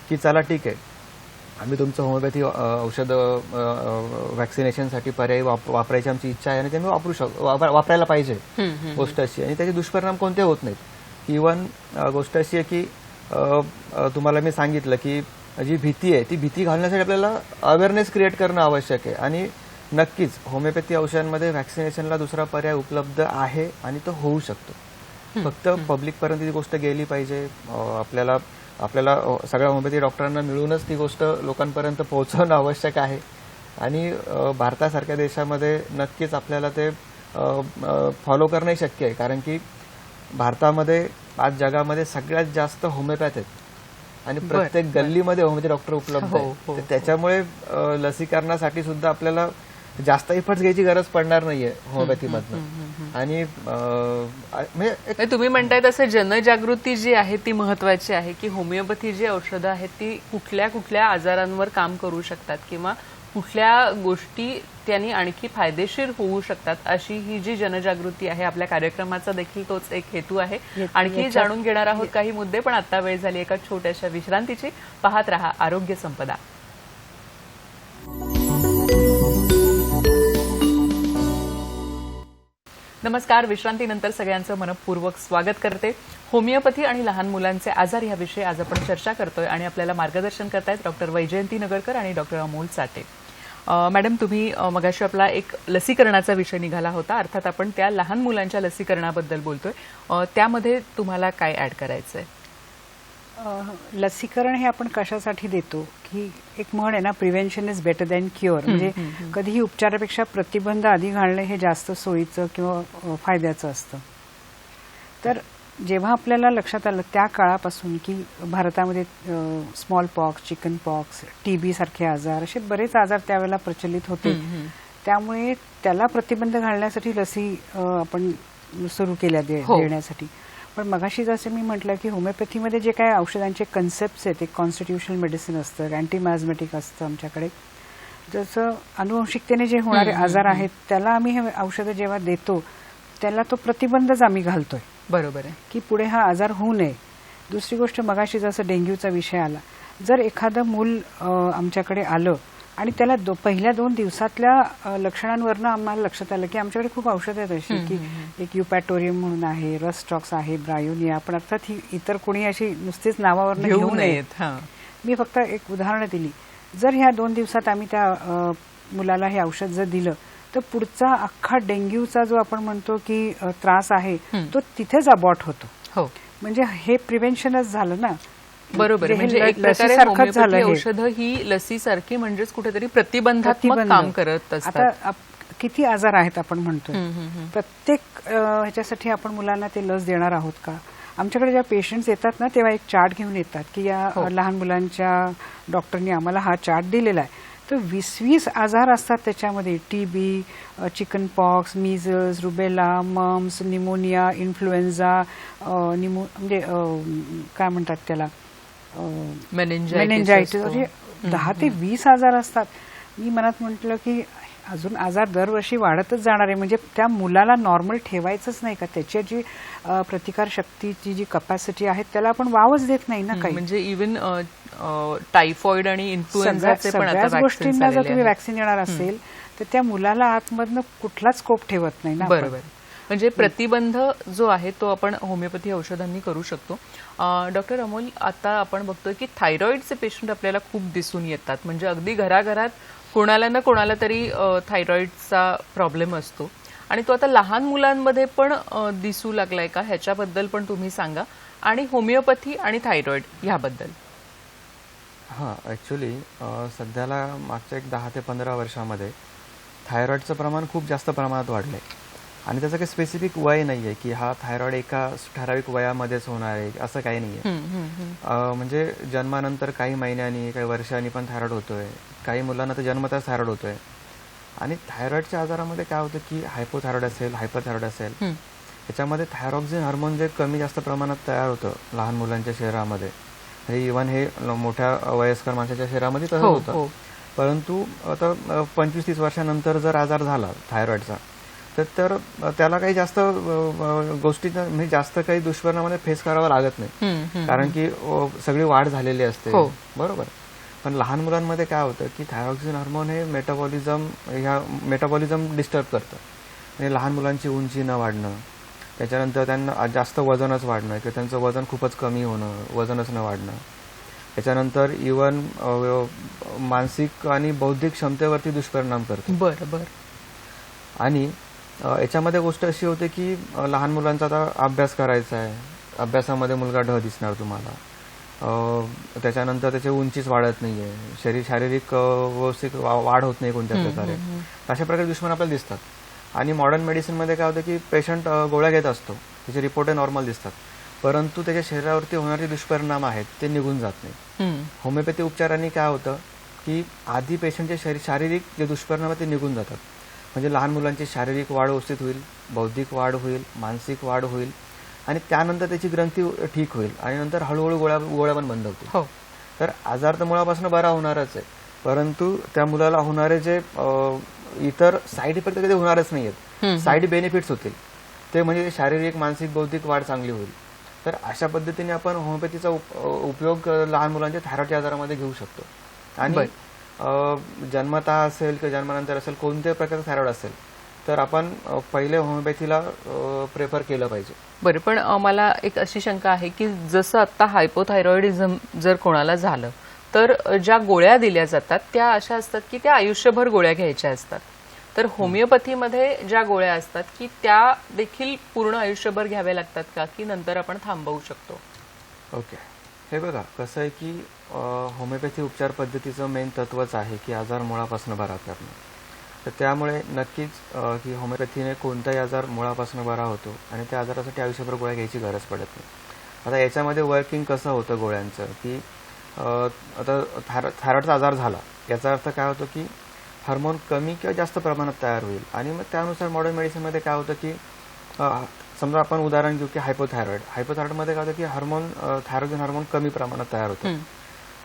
की चला ठीक आहे आम्ही तुमचं होमिओपॅथी औषध वॅक्सिनेशनसाठी पर्याय वापरायची आमची इच्छा आहे आणि ते मी वापरायला पाहिजे. गोष्ट अशी आणि त्याचे दुष्परिणाम कोणते होत नाहीत. इव्हन गोष्ट अशी आहे की तुम्हाला मी सांगितलं की जी भीती आहे ती भीती घालण्यासाठी आपल्याला अवेअरनेस क्रिएट करणं आवश्यक आहे. आणि नक्कीच होमिओपॅथी औषधांमध्ये व्हॅक्सिनेशनला दुसरा पर्याय उपलब्ध आहे आणि तो होऊ शकतो. फक्त पब्लिकपर्यंत ती गोष्ट गेली पाहिजे. आपल्याला सगळ्या होमिओपॅथी डॉक्टरांना मिळूनच ती गोष्ट लोकांपर्यंत पोहोचवणं आवश्यक आहे. आणि भारतासारख्या देशामध्ये नक्कीच आपल्याला ते फॉलो करणंही शक्य आहे कारण की भारतामध्ये आज जगामध्ये सगळ्यात जास्त होमिओपॅथ आहेत आणि प्रत्येक गल्लीमध्ये होमिओपॅथी डॉक्टर उपलब्ध आहेत. त्याच्यामुळे लसीकरणासाठी सुद्धा आपल्याला जास्त एफर्ट्स घ्यायची गरज पडणार नाहीये होमिओपॅथीमधनं. आणि म्हणजे तुम्ही म्हणताय तसं जनजागृती जी आहे ती महत्वाची आहे की होमिओपॅथी जी औषधं आहेत ती कुठल्या कुठल्या आजारांवर काम करू शकतात किंवा कुठल्या गोष्टी त्यांनी आणखी फायदेशीर होऊ शकतात अशी ही जी जनजागृती आहे. आपल्या कार्यक्रमाचा देखील तोच एक हेतू आहे. आणखी जाणून घेणार आहोत काही मुद्दे पण आता वेळ झाली एका छोट्याशा विश्रांतीची. पाहत रहा आरोग्य संपदा. नमस्कार. विश्रांतीनंतर सगळ्यांचं मनपूर्वक स्वागत करते. होमिओपॅथी आणि लहान मुलांचे आजार याविषयी आज आपण चर्चा करतोय आणि आपल्याला मार्गदर्शन करतायत डॉक्टर वैजयंती नगरकर आणि डॉक्टर अमोल चाटे. मॅडम तुम्ही मगाशी आपला एक लसीकरणाचा विषय निघाला होता. अर्थात आपण त्या लहान मुलांच्या लसीकरणाबद्दल बोलतोय. त्यामध्ये तुम्हाला काय ऍड करायचंय? लसीकरण हे आपण कशासाठी देतो की एक म्हण आहे ना prevention is better than cure. म्हणजे कधीही उपचारापेक्षा प्रतिबंध आधी घालणे हे जास्त सोयीचं किंवा फायद्याचं असतं. तर जेव्हा आपल्याला लक्षात आलं त्या काळापासून की भारतामध्ये small pox, chicken pox, TB सारखे आजार असे बरेच आजार त्यावेळेला प्रचलित होते. त्यामुळे त्याला प्रतिबंध घालण्यासाठी लसी आपण सुरू केल्या देण्यासाठी. पण मगाशी जसं मी म्हटलं की होमिओपॅथीमध्ये जे काय औषधांचे कन्सेप्ट्स आहेत एक कॉन्स्टिट्युशनल मेडिसिन असतं, अँटीमाझमॅटिक असतं आमच्याकडे. जसं अनुवंशिकतेने जे होणारे आजार आहेत त्याला आम्ही हे औषधं जेव्हा देतो त्याला तो प्रतिबंधच आम्ही घालतोय. बरोबर आहे की पुढे हा आजार होऊ नये. दुसरी गोष्ट मगाशी जसं डेंग्यूचा विषय आला, जर एखादं मूल आमच्याकडे आलं आणि त्याला पहिल्या 2 दिवसातल्या लक्षणांवरनं आम्हाला लक्षात आलं की आमच्याकडे खूप औषधं आहेत अशी की एक युपॅटोरियम म्हणून आहे, रस्टॉक्स आहे, ब्रायोनिया. पण अर्थात ही इतर कोणी अशी नुसतीच नावावरनं घेऊ नयेत. मी फक्त एक उदाहरणं दिली. जर ह्या 2 दिवसात आम्ही त्या मुलाला हे औषध जर दिलं तर पुढचा अख्खा डेंग्यूचा जो आपण म्हणतो की त्रास आहे तो तिथेच अबॉर्ट होतो. म्हणजे हे प्रिव्हेन्शनच झालं ना. बरोबर. म्हणजे एक प्रकारे होमिओपॅथी औषधं ही लसीसारखी म्हणजेच कुठेतरी प्रतिबंधात्मक काम करत असतात. आता किती आजार आहेत आपण म्हणतोय, प्रत्येक ह्याच्यासाठी आपण मुलांना ते लस देणार आहोत का? आमच्याकडे जेव्हा पेशंट्स येतात ना तेव्हा एक चार्ट घेऊन येतात की या लहान मुलांच्या डॉक्टरनी आम्हाला हा चार्ट दिलेला आहे. तर 20 आजार असतात त्याच्यामध्ये. TB, chickenpox, measles, rubella, mumps, pneumonia, influenza, म्हणजे काय म्हणतात त्याला मेनिंजायटिस. म्हणजे 10 ते 20 आजार असतात. मी मनात म्हटलं की अजून आजार दरवर्षी वाढतच जाणार आहे. म्हणजे त्या मुलाला नॉर्मल ठेवायचंच नाही का? त्याची जी प्रतिकार शक्तीची जी कपॅसिटी आहे त्याला आपण वावच देत नाही ना काही. म्हणजे इव्हन टायफॉइड आणि इन्फ्लुएन्झाचे पण सगळ्याच गोष्टींना जर तुम्ही व्हॅक्सिन देणार असेल तर त्या मुलाला आतमधनं कुठलाच स्कोप ठेवत नाही ना. बरोबर. म्हणजे प्रतिबंध जो आहे तो आपण होमिओपॅथी औषधांनी करू शकतो. डॉक्टर अमोल, आता आपण बघतोय की थायरॉइडचे पेशंट आपल्याला खूप दिसून येतात. म्हणजे अगदी घराघरात कोणाला ना कोणाला तरी थायरॉइडचा प्रॉब्लेम असतो आणि तो आता लहान मुलांमध्ये पण दिसू लागलाय का? ह्याच्याबद्दल पण तुम्ही सांगा. आणि होमिओपॅथी आणि थायरॉइड ह्याबद्दल. ऍक्च्युली सध्याला मागच्या एक 10 ते 15 वर्षामध्ये थायरॉइडचं प्रमाण खूप जास्त प्रमाणात वाढलंय. आणि त्याचं काही स्पेसिफिक वय नाही आहे की हा थायरॉइड एका ठराविक वयामध्येच होणार आहे असं काही नाही आहे. म्हणजे जन्मानंतर काही महिन्यांनी काही वर्षांनी पण थायरॉइड होतोय, काही मुलांना तर जन्मताच थायरॉइड होतोय. आणि थायरॉइडच्या आजारामध्ये काय होतं की हायपोथायरॉइड असेल, हायपरथायरॉइड असेल, याच्यामध्ये थायरॉक्सिन हार्मोन जे कमी जास्त प्रमाणात तयार होतं लहान मुलांच्या शरीरामध्ये, हे इव्हन हे मोठ्या वयस्कर माणसाच्या शरीरामध्ये तसंच होतं. परंतु आता 25-30 वर्षानंतर जर आजार झाला थायरॉइडचा तर त्याला काही जास्त गोष्टी म्हणजे जास्त काही दुष्परिणामाने फेस करावा लागत नाही, कारण की सगळी वाढ झालेली असते. बरोबर. पण लहान मुलांमध्ये काय होतं की थायरॉक्सिन हार्मोन हे मेटाबॉलिझम डिस्टर्ब करतं. म्हणजे लहान मुलांची उंची न वाढणं, त्याच्यानंतर त्यांना जास्त वजनच वाढणं किंवा त्यांचं वजन खूपच कमी होणं, वजनच न वाढणं, त्याच्यानंतर इव्हन मानसिक आणि बौद्धिक क्षमतेवरती दुष्परिणाम करतो. बरोबर. आणि याच्यामध्ये गोष्ट अशी होते की लहान मुलांचा आता अभ्यास करायचा आहे, अभ्यासामध्ये मुलगा ढ दिसणार तुम्हाला, त्याच्यानंतर त्याची उंचीच वाढत नाहीये, शारीरिक व्यवस्थित वाढ होत नाही कोणत्या प्रकारे, अशा प्रकारे दुष्परिणाम आपल्याला दिसतात. आणि मॉडर्न मेडिसिनमध्ये काय होतं की पेशंट गोळ्या घेत असतो, त्याचे रिपोर्ट नॉर्मल दिसतात, परंतु त्याच्या शरीरावरती होणारे दुष्परिणाम आहेत ते निघून जात नाही. होमिओपॅथी उपचारांनी काय होतं की आधी पेशंटचे शारीरिक जे दुष्परिणाम आहेत ते निघून जातात. म्हणजे लहान मुलांची शारीरिक वाढ व्यवस्थित होईल, बौद्धिक वाढ होईल, मानसिक वाढ होईल, आणि त्यानंतर त्याची ग्रंथी ठीक होईल, आणि नंतर हळूहळू गोळ्या पण बंद होतील. तर आजार तर मुळापासून बरा होणारच आहे, परंतु त्या मुलाला होणारे जे इतर साईड इफेक्ट कधी होणारच नाही आहेत, साईड बेनिफिट्स होतील ते म्हणजे शारीरिक, मानसिक, बौद्धिक वाढ चांगली होईल. तर अशा पद्धतीने आपण होमिओपॅथीचा उपयोग लहान मुलांच्या थायरॉइडच्या आजारामध्ये घेऊ शकतो. आणि जन्मतः असेल किंवा जन्मानंतर असेल, कोणत्याही प्रकारचा थायरॉइड असेल तर आपण पहिले होमिओपॅथीला प्रेफर केलं पाहिजे. बरं, पण मला एक अशी शंका आहे की जसं आता हायपोथायरॉइडिझम जर कोणाला झालं तर ज्या गोळ्या दिल्या जातात त्या अशा असतात की त्या आयुष्यभर गोळ्या घ्यायच्या असतात, तर होमिओपॅथीमध्ये ज्या गोळ्या असतात की त्या देखील पूर्ण आयुष्यभर घ्याव्या लागतात का, की नंतर आपण थांबवू शकतो? ओके, हे बघा कसं आहे की होमिओपॅथी उपचार पद्धतीचं मेन तत्वच आहे की आजार मुळापासून बरा करणं. तर त्यामुळे नक्कीच की होमिओपॅथीने कोणताही आजार मुळापासून बरा होतो आणि त्या आजारासाठी आयुष्यभर गोळ्या घ्यायची गरज पडत नाही. आता याच्यामध्ये वर्किंग कसं होतं गोळ्यांचं की आता थायरॉइडचा आजार झाला याचा अर्थ काय होतो की हार्मोन कमी किंवा जास्त प्रमाणात तयार होईल, आणि मग त्यानुसार मॉडर्न मेडिसिनमध्ये काय होतं की समजा आपण उदाहरण घेऊ की हायपोथायरॉइडमध्ये काय होतं की थायरॉक्सिन हार्मोन कमी प्रमाणात तयार होतं.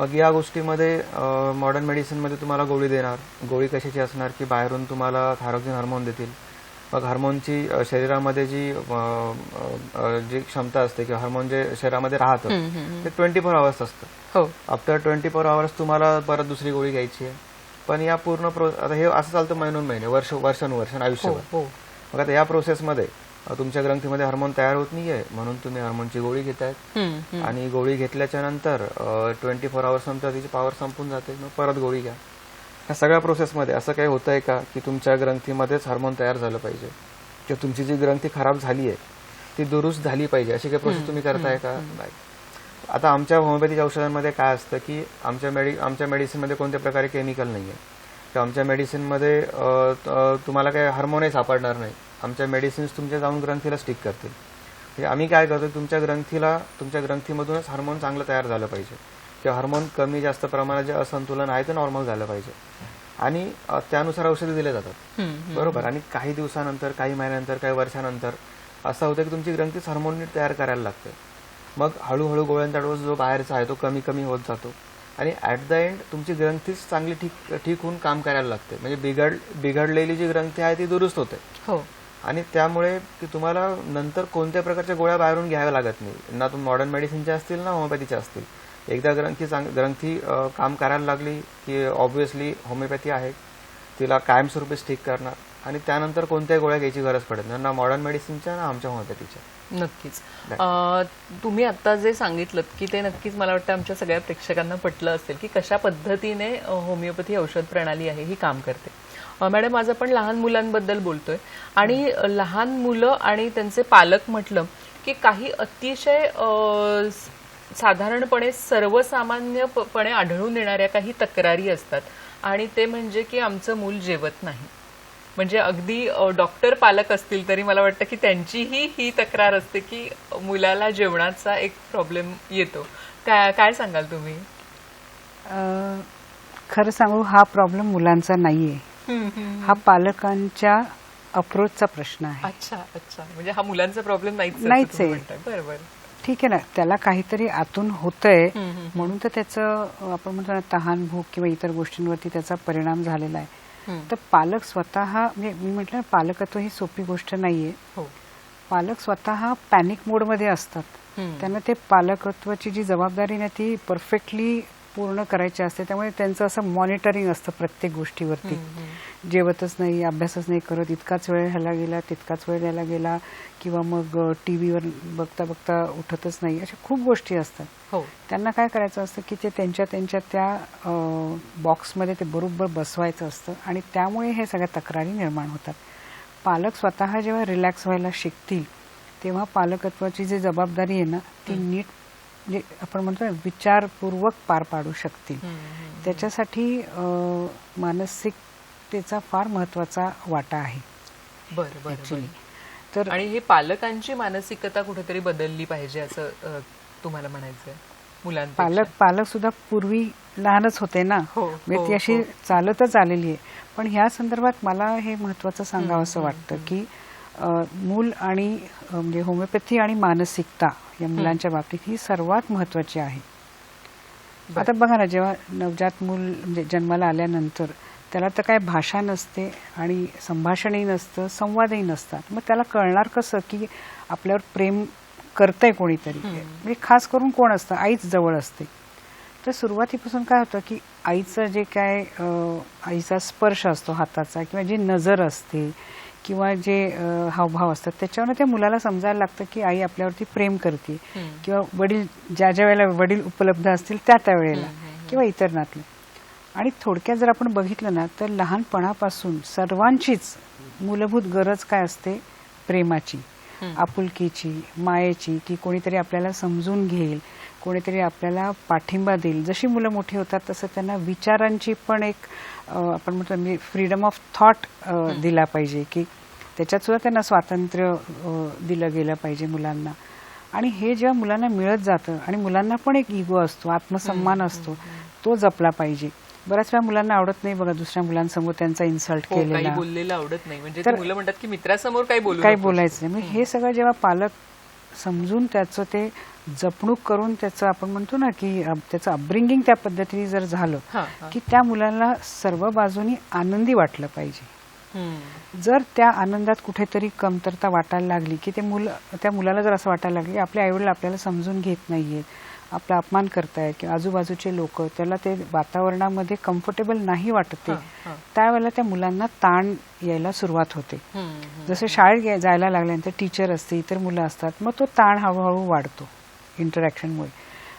मग या गोष्टीमध्ये मॉडर्न मेडिसिनमध्ये तुम्हाला गोळी देणार, गोळी कशाची असणार की बाहेरून तुम्हाला थायरॉक्सिन हार्मोन देतील. मग हार्मोनची शरीरामध्ये जी क्षमता असते किंवा हार्मोन जे शरीरामध्ये राहतं ते 24 आवर्स असतं. आफ्टर 24 आवर्स तुम्हाला परत दुसरी गोळी घ्यायची आहे. पण या पूर्ण आता हे असं चालतं महिने वर्षानुवर्ष आयुष्यभर. मग आता या प्रोसेसमध्ये तुमच्या ग्रंथीमध्ये हार्मोन तयार होत नाहीये म्हणून तुम्ही हार्मोनची गोळी घेतायत, आणि गोळी घेतल्याच्या नंतर 24 आवर्स नंतर तिची पॉवर संपून जाते, मग परत गोळी घ्या. ह्या सगळ्या प्रोसेसमध्ये असं काही होतंय का की तुमच्या ग्रंथीमध्येच हार्मोन तयार झालं पाहिजे किंवा तुमची जी ग्रंथी खराब झाली आहे ती दुरुस्त झाली पाहिजे अशी काही प्रोसेस तुम्ही करताय का? नाही. आता आमच्या होमिओपॅथीच्या औषधांमध्ये काय असतं की आमच्या मेडिसिनमध्ये कोणत्या प्रकारे केमिकल नाही आहे, किंवा आमच्या मेडिसिनमध्ये तुम्हाला काही हार्मोनही सापडणार नाही. आमच्या मेडिसिन्स तुमच्या जाऊन ग्रंथीला स्टिक करतील. म्हणजे आम्ही काय करतो, तुमच्या ग्रंथीमधूनच हार्मोन चांगलं तयार झालं पाहिजे किंवा हार्मोन कमी जास्त प्रमाणात जे असंतुलन आहे ते नॉर्मल झालं पाहिजे, आणि त्यानुसार औषधे दिले जातात. बरोबर. आणि काही दिवसानंतर, काही महिन्यानंतर, काही वर्षानंतर असं होतं की तुमची ग्रंथीच हार्मोन नीट तयार करायला लागते. मग हळूहळू गोळ्यांचा डोस जो बाहेरचा आहे तो कमी कमी होत जातो, आणि ॲट द एंड तुमची ग्रंथीच चांगली ठीक होऊन काम करायला लागते. म्हणजे बिघडलेली जी ग्रंथी आहे ती दुरुस्त होते. आणि त्यामुळे की तुम्हाला नंतर कोणत्या प्रकारच्या गोळ्या बाहेरून घ्याव्या लागत नाही, ना तुम्ही मॉडर्न मेडिसिनच्या असतील ना होमिओपॅथीच्या असतील. एकदा ग्रंथी काम करायला लागली की ऑब्व्हियसली होमिओपॅथी आहे तिला कायमस्वरूपी स्टिक करणार, आणि त्यानंतर कोणत्याही गोळ्या घ्यायची गरज पडत नाही, ना मॉडर्न मेडिसिनच्या ना आमच्या होमिओपॅथीच्या. नक्कीच. तुम्ही आता जे सांगितलं की ते नक्कीच मला वाटतं आमच्या सगळ्या प्रेक्षकांना पटलं असेल की कशा पद्धतीने होमिओपॅथी औषध प्रणाली आहे ही काम करते. मॅडम, आज आपण लहान मुलांबद्दल बोलतोय, आणि लहान मुलं आणि त्यांचे पालक म्हटलं की काही अतिशय साधारणपणे सर्वसामान्यपणे आढळून येणाऱ्या काही तक्रारी असतात, आणि ते म्हणजे की आमचं मूल जेवत नाही. म्हणजे अगदी डॉक्टर पालक असतील तरी मला वाटतं की त्यांचीही ही तक्रार असते की मुलाला जेवणाचा एक प्रॉब्लेम येतो. काय सांगाल तुम्ही? खरं सांगू, हा प्रॉब्लेम मुलांचा नाहीये, हा पालकांच्या अप्रोचचा प्रश्न आहे. अच्छा अच्छा, म्हणजे हा मुलांचा प्रॉब्लेम नाहीच नाहीच आहे. बरोबर, ठीक आहे ना, त्याला काहीतरी आतून होतंय म्हणून तर त्याचं आपण म्हणतो ना तहान भूक किंवा इतर गोष्टींवरती त्याचा परिणाम झालेला आहे. तर पालक स्वतः, म्हणजे मी म्हटलं पालकत्व ही सोपी गोष्ट नाहीये. हो. पालक स्वतः पॅनिक मोडमध्ये असतात. त्यांना ते पालकत्वाची जी जबाबदारी ना ती परफेक्टली पूर्ण करायची असते. त्यामुळे त्यांचं असं मॉनिटरिंग असतं प्रत्येक गोष्टीवरती. जेवतच नाही, अभ्यासच नाही करत, इतकाच वेळ ह्याला गेला, तितकाच वेळ ह्याला गेला, किंवा मग टीव्हीवर बघता बघता उठतच नाही, अशा खूप गोष्टी असतात. हो. त्यांना काय करायचं असतं की ते त्यांच्या त्या बॉक्समध्ये ते बरोबर बसवायचं असतं आणि त्यामुळे हे सगळ्या तक्रारी निर्माण होतात. पालक स्वतः जेव्हा रिलॅक्स व्हायला शिकतील तेव्हा पालकत्वाची जी जबाबदारी आहे ना ती नीट, म्हणजे आपण म्हणतो ना विचारपूर्वक पार पाडू शकतील. त्याच्यासाठी मानसिकतेचा फार महत्वाचा वाटा आहे. बरं ऍक्च्युली. तर आणि हे पालकांची मानसिकता कुठेतरी बदलली पाहिजे असं तुम्हाला म्हणायचंय मुलांपेक्षा? पालक सुद्धा पूर्वी लहानच होते ना, म्हणजे ती अशी चालतच आलेली आहे. पण ह्या संदर्भात मला हे महत्वाचं सांगावं असं वाटतं की मूल आणि म्हणजे होमिओपॅथी आणि मानसिकता या मुलांच्या बाबतीत ही सर्वात महत्वाची आहे. आता बघा ना, जेव्हा नवजात मूल म्हणजे जन्माला आल्यानंतर त्याला तर काय भाषा नसते आणि संभाषणही नसतं, संवादही नसतात. मग त्याला कळणार कसं की आपल्यावर प्रेम करतंय कोणीतरी? म्हणजे खास करून कोण असतं? आईच जवळ असते. तर सुरुवातीपासून काय होतं की आईचं जे काय आईचा स्पर्श असतो हाताचा, किंवा जी नजर असते, किंवा जे हावभाव असतात, त्याच्यावर त्या मुलाला समजायला लागतं की आई आपल्यावरती प्रेम करते, किंवा वडील ज्या वेळेला वडील उपलब्ध असतील त्या वेळेला, किंवा इतर नातले. आणि थोडक्यात जर आपण बघितलं ना तर लहानपणापासून सर्वांचीच मूलभूत गरज काय असते? प्रेमाची, आपुलकीची, मायेची, की कोणीतरी आपल्याला समजून घेईल, कोणीतरी आपल्याला पाठिंबा देईल. जशी मुलं मोठी होतात तसं त्यांना विचारांची पण एक आपण म्हणतो फ्रीडम ऑफ थॉट दिला पाहिजे, की त्याच्यात सुद्धा त्यांना स्वातंत्र्य दिलं गेलं पाहिजे मुलांना. आणि हे जेव्हा मुलांना मिळत जातं, आणि मुलांना पण एक इगो असतो, आत्मसन्मान असतो, तो जपला पाहिजे. बऱ्याच वेळा मुलांना आवडत नाही बघा दुसऱ्या मुलांसमोर त्यांचा इन्सल्ट केलेला, बोललेलं आवडत नाही. म्हणजे मुलं म्हणतात की मित्रासमोर काही बोलायचं नाही. हे सगळं जेव्हा पालक समजून त्याचं ते जपणूक करून त्याचं आपण म्हणतो ना की त्याचं अपब्रिंगिंग त्या पद्धतीने जर झालं की त्या मुलाला सर्व बाजूनी आनंदी वाटलं पाहिजे. जर त्या आनंदात कुठेतरी कमतरता वाटायला लागली की त्या मुलाला जर असं वाटायला लागलं की आपले आईवडील आपल्याला समजून घेत नाहीयेत, आपला अपमान करतायत, किंवा आजूबाजूचे लोक त्याला ते वातावरणामध्ये कम्फर्टेबल नाही वाटते, त्यावेळेला त्या मुलांना ताण यायला सुरुवात होते. जसं शाळेत जायला लागल्यानंतर टीचर असते, इतर मुलं असतात, मग तो ताण हळूहळू वाढतो इंटरॅक्शनमुळे.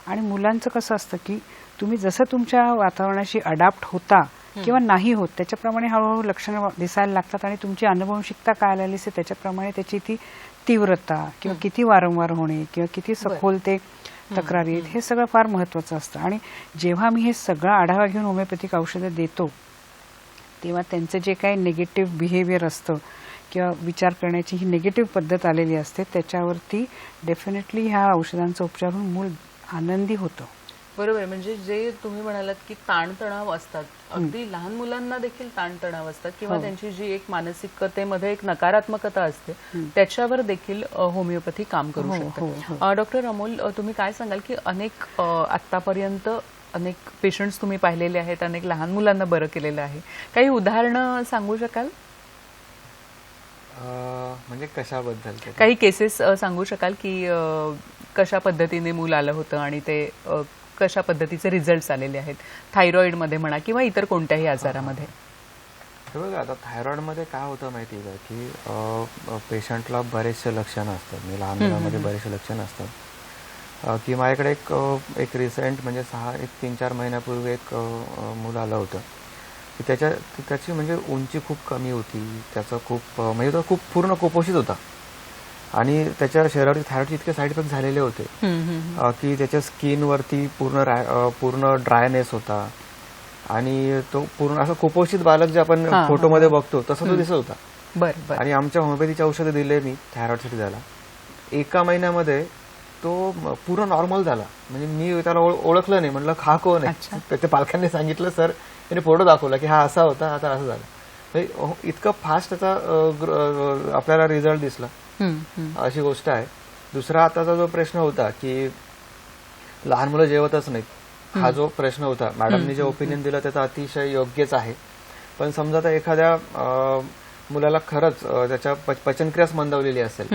आणि मुलांचं कसं असतं की तुम्ही जसं तुमच्या वातावरणाशी अडॅप्ट होता किंवा नाही होत त्याच्याप्रमाणे हळूहळू लक्षणं दिसायला लागतात, आणि तुमची अनुभवशिकता काय लागली असेल त्याच्याप्रमाणे त्याची ती तीव्रता, किंवा किती वारंवार होणे, किंवा किती सखोल ते तक्रारी आहेत, हे सगळं फार महत्वाचं असतं. आणि जेव्हा मी हे सगळं आढावा घेऊन होमिओपॅथिक औषधं देतो तेव्हा त्यांचं जे काही निगेटिव्ह बिहेवियर असतं किंवा विचार करण्याची ही निगेटिव्ह पद्धत आलेली असते त्याच्यावरती डेफिनेटली ह्या औषधांचा उपचार होऊन मूल आनंदी होतं. बरोबर. म्हणजे जे तुम्ही म्हणालात की ताणतणाव असतात, अगदी लहान मुलांना देखील ताणतणाव असतात, किंवा त्यांची जी एक मानसिकतेमध्ये एक नकारात्मकता असते त्याच्यावर देखील होमिओपॅथी काम करू शकते. डॉक्टर अमोल, तुम्ही काय सांगाल की अनेक आतापर्यंत अनेक पेशंट्स तुम्ही पाहिलेले आहेत, अनेक लहान मुलांना बरं केलेलं आहे, काही उदाहरणं सांगू शकाल? म्हणजे कशाबद्दल? काही केसेस सांगू शकाल की कशा पद्धतीने मूल आलं होतं आणि ते कशा पद्धतीचे रिझल्ट्स आलेले आहेत, थायरॉइड मध्ये म्हणा किंवा इतर कोणत्याही आजारामध्ये? बघा, आता थायरॉइड मध्ये काय होतं माहिती आहे का की पेशंटला बरेचसे लक्षणं असतात, म्हणजे लहान मुलांमध्ये बरेचसे लक्षणं असतात. की माझ्याकडे एक रिसेंट म्हणजे 3-4 महिन्यापूर्वी एक मूल आलं होतं की त्याची म्हणजे उंची खूप कमी होती, त्याचं खूप म्हणजे तो खूप पूर्ण कुपोषित होता, आणि त्याच्या शरीरावरती थायरॉइडचे इतके साईड इफेक्ट झालेले होते की त्याच्या स्किनवरती पूर्ण ड्रायनेस होता, आणि तो पूर्ण असं कुपोषित बालक जे आपण हा, फोटोमध्ये बघतो तसा तो दिसत होता. बरं बरं. आणि आमच्या होमिओपॅथीची औषधं दिले मी थायरॉइडसाठी झाला. 1 महिन्यामध्ये तो पूर्ण नॉर्मल झाला. म्हणजे मी त्याला ओळखलं नाही, म्हणलं हा कोण आहे. अच्छा. त्याच्या पालकांनी सांगितलं, सर त्याने फोटो दाखवला की हा असा होता, आता असं झालं. म्हणजे इतकं फास्ट त्याचा आपल्याला रिझल्ट दिसला, अशी गोष्ट आहे. दुसरा आताचा जो प्रश्न होता की लहान मुलं जेवतच नाहीत, हा जो प्रश्न होता, मॅडमनी जे ओपिनियन दिलं त्याचं अतिशय योग्यच आहे. पण समजा आता एखाद्या मुलाला खरंच त्याच्या पचनक्रियाच मंदावलेली असेल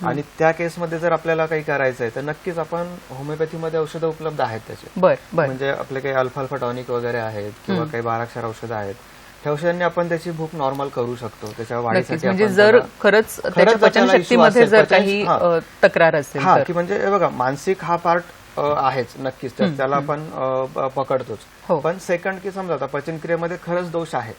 आणि त्या केसमध्ये जर आपल्याला काही करायचं आहे तर नक्कीच आपण होमिओपॅथीमध्ये औषधं उपलब्ध आहेत त्याचे. बरं बरं. म्हणजे आपले काही अल्फा टॉनिक वगैरे आहेत किंवा काही 12 अक्षर औषधं आहेत. त्या औषधांनी आपण त्याची भूक नॉर्मल करू शकतो, त्याच्या नक्कीच. वाढीसाठी. म्हणजे आपण जर त्याला- खरंच त्याच्या त्याला पचनशक्तीमध्ये issue जर असेल, काही हा. तक्रार असेल हा, तर. की म्हणजे हे बघा, मानसिक हा पार्ट आहेच नक्कीच, त्याला आपण पकडतोच. हो. पण सेकंड की समजा आता पचनक्रियेमध्ये खरंच दोष आहे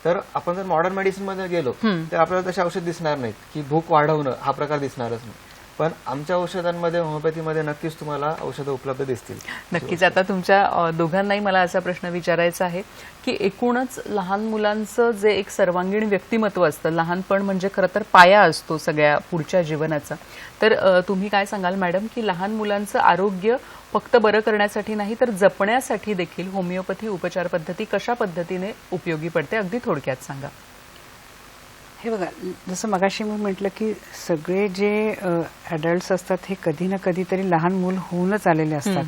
तर आपण जर मॉडर्न मेडिसिन मध्ये गेलो तर आपल्याला तसे औषध दिसणार नाहीत की भूक वाढवणं हा प्रकार दिसणारच नाही. पण आमच्या औषधांमध्ये होमिओपॅथीमध्ये नक्कीच तुम्हाला औषधं उपलब्ध दिसतील. नक्कीच. आता तुमच्या दोघांनाही मला असा प्रश्न विचारायचा आहे की एकूणच लहान मुलांचं जे एक सर्वांगीण व्यक्तिमत्व असतं, लहानपण म्हणजे खरं तर पाया असतो सगळ्या पुढच्या जीवनाचा, तर तुम्ही काय सांगाल मॅडम की लहान मुलांचं आरोग्य फक्त बरं करण्यासाठी नाही तर जपण्यासाठी देखील होमिओपॅथी उपचार पद्धती कशा पद्धतीने उपयोगी पडते, अगदी थोडक्यात सांगा. हे बघा, जसं मगाशी मी म्हटलं की सगळे जे ॲडल्ट्स असतात हे कधी ना कधीतरी लहान मूल होऊनच आलेले असतात.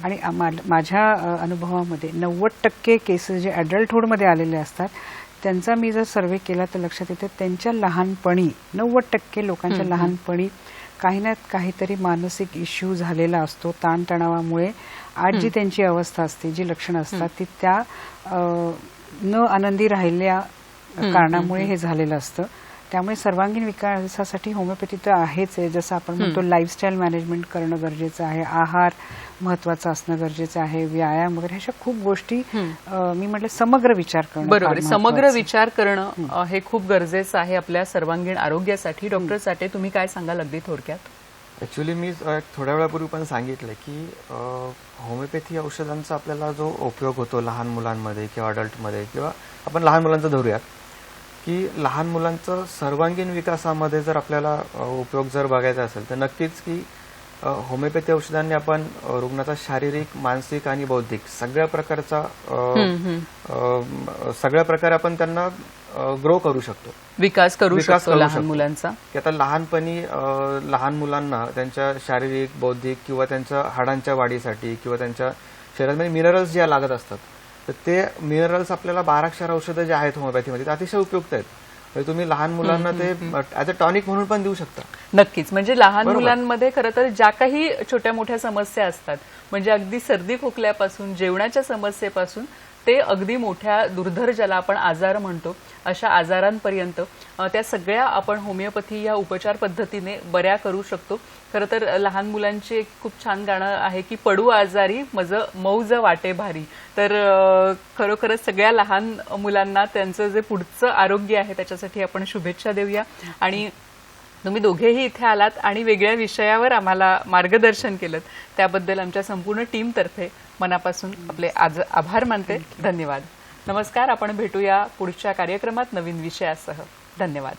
आणि माझ्या अनुभवामध्ये 90% केसेस जे ॲडल्टहूडमध्ये आलेले असतात त्यांचा मी जर सर्वे केला तर लक्षात येतं त्यांच्या लहानपणी 90% लोकांच्या लहानपणी काही ना काहीतरी मानसिक इश्यू झालेला असतो. ताणतणावामुळे आज जी त्यांची अवस्था असते, जी लक्षणं असतात ती त्या न आनंदी राहिल्या कारणामुळे हे झालेलं असतं. त्यामुळे सर्वांगीण विकासासाठी होमिओपॅथी तर आहेच आहे. जसं आपण म्हणतो लाईफस्टाईल मॅनेजमेंट करणं गरजेचं आहे, आहार महत्वाचा असणं गरजेचं आहे, व्यायाम वगैरे अशा खूप गोष्टी मी म्हटलं समग्र विचार करणं. बरोबर, समग्र विचार करणं हे खूप गरजेचं आहे आपल्या सर्वांगीण आरोग्यासाठी. डॉक्टर साठे, तुम्ही काय सांगाल अगदी थोडक्यात. ऍक्च्युली मी थोड्या वेळापूर्वी पण सांगितलं की होमिओपॅथी औषधांचा आपल्याला जो उपयोग होतो लहान मुलांमध्ये किंवा अडल्टमध्ये, किंवा आपण लहान मुलांचं धरूयात, की लहान मुलांचं सर्वांगीण विकासामध्ये जर आपल्याला उपयोग जर बघायचा असेल तर नक्कीच की होमिओपॅथी औषधांनी आपण रुग्णाचा शारीरिक, मानसिक आणि बौद्धिक सगळ्या प्रकारे आपण त्यांना ग्रो करू शकतो, विकास करू शकतो लहान मुलांचा. की आता लहानपणी लहान मुलांना त्यांच्या शारीरिक, बौद्धिक किंवा त्यांच्या हाडांच्या वाढीसाठी किंवा त्यांच्या शरीरामध्ये मिनरल्स ज्या लागत असतात तर ते मिनरल्स आपल्याला 12 अक्षर औषधं जे आहेत होमिओपॅथीमध्ये ते अतिशय उपयुक्त आहेत. म्हणजे तुम्ही लहान मुलांना ते ॲज अ टॉनिक म्हणून पण देऊ शकता. नक्कीच. म्हणजे लहान मुलांमध्ये खरं तर ज्या काही छोट्या मोठ्या समस्या असतात, म्हणजे अगदी सर्दी खोकल्यापासून, जेवणाच्या समस्येपासून ते अगदी मोठ्या दुर्धर ज्याला आपण आजार म्हणतो अशा आजारांपर्यंत त्या सगळ्या आपण होमिओपॅथी या उपचार पद्धतीने बऱ्या करू शकतो. खरं तर लहान मुलांची एक खूप छान गाणं आहे की पडू आजारी मज मौज वाटे भारी. तर खरोखरच सगळ्या लहान मुलांना त्यांचं जे पुढचं आरोग्य आहे त्याच्यासाठी आपण शुभेच्छा देऊया. आणि तुम्ही दोघेही इथे आलात आणि वेगळ्या विषयावर आम्हाला मार्गदर्शन केलं त्याबद्दल आमच्या संपूर्ण टीमतर्फे मनापासून आपले आभार मानते. धन्यवाद. नमस्कार. आपण भेटूया पुढच्या कार्यक्रमात नवीन विषयासह. धन्यवाद.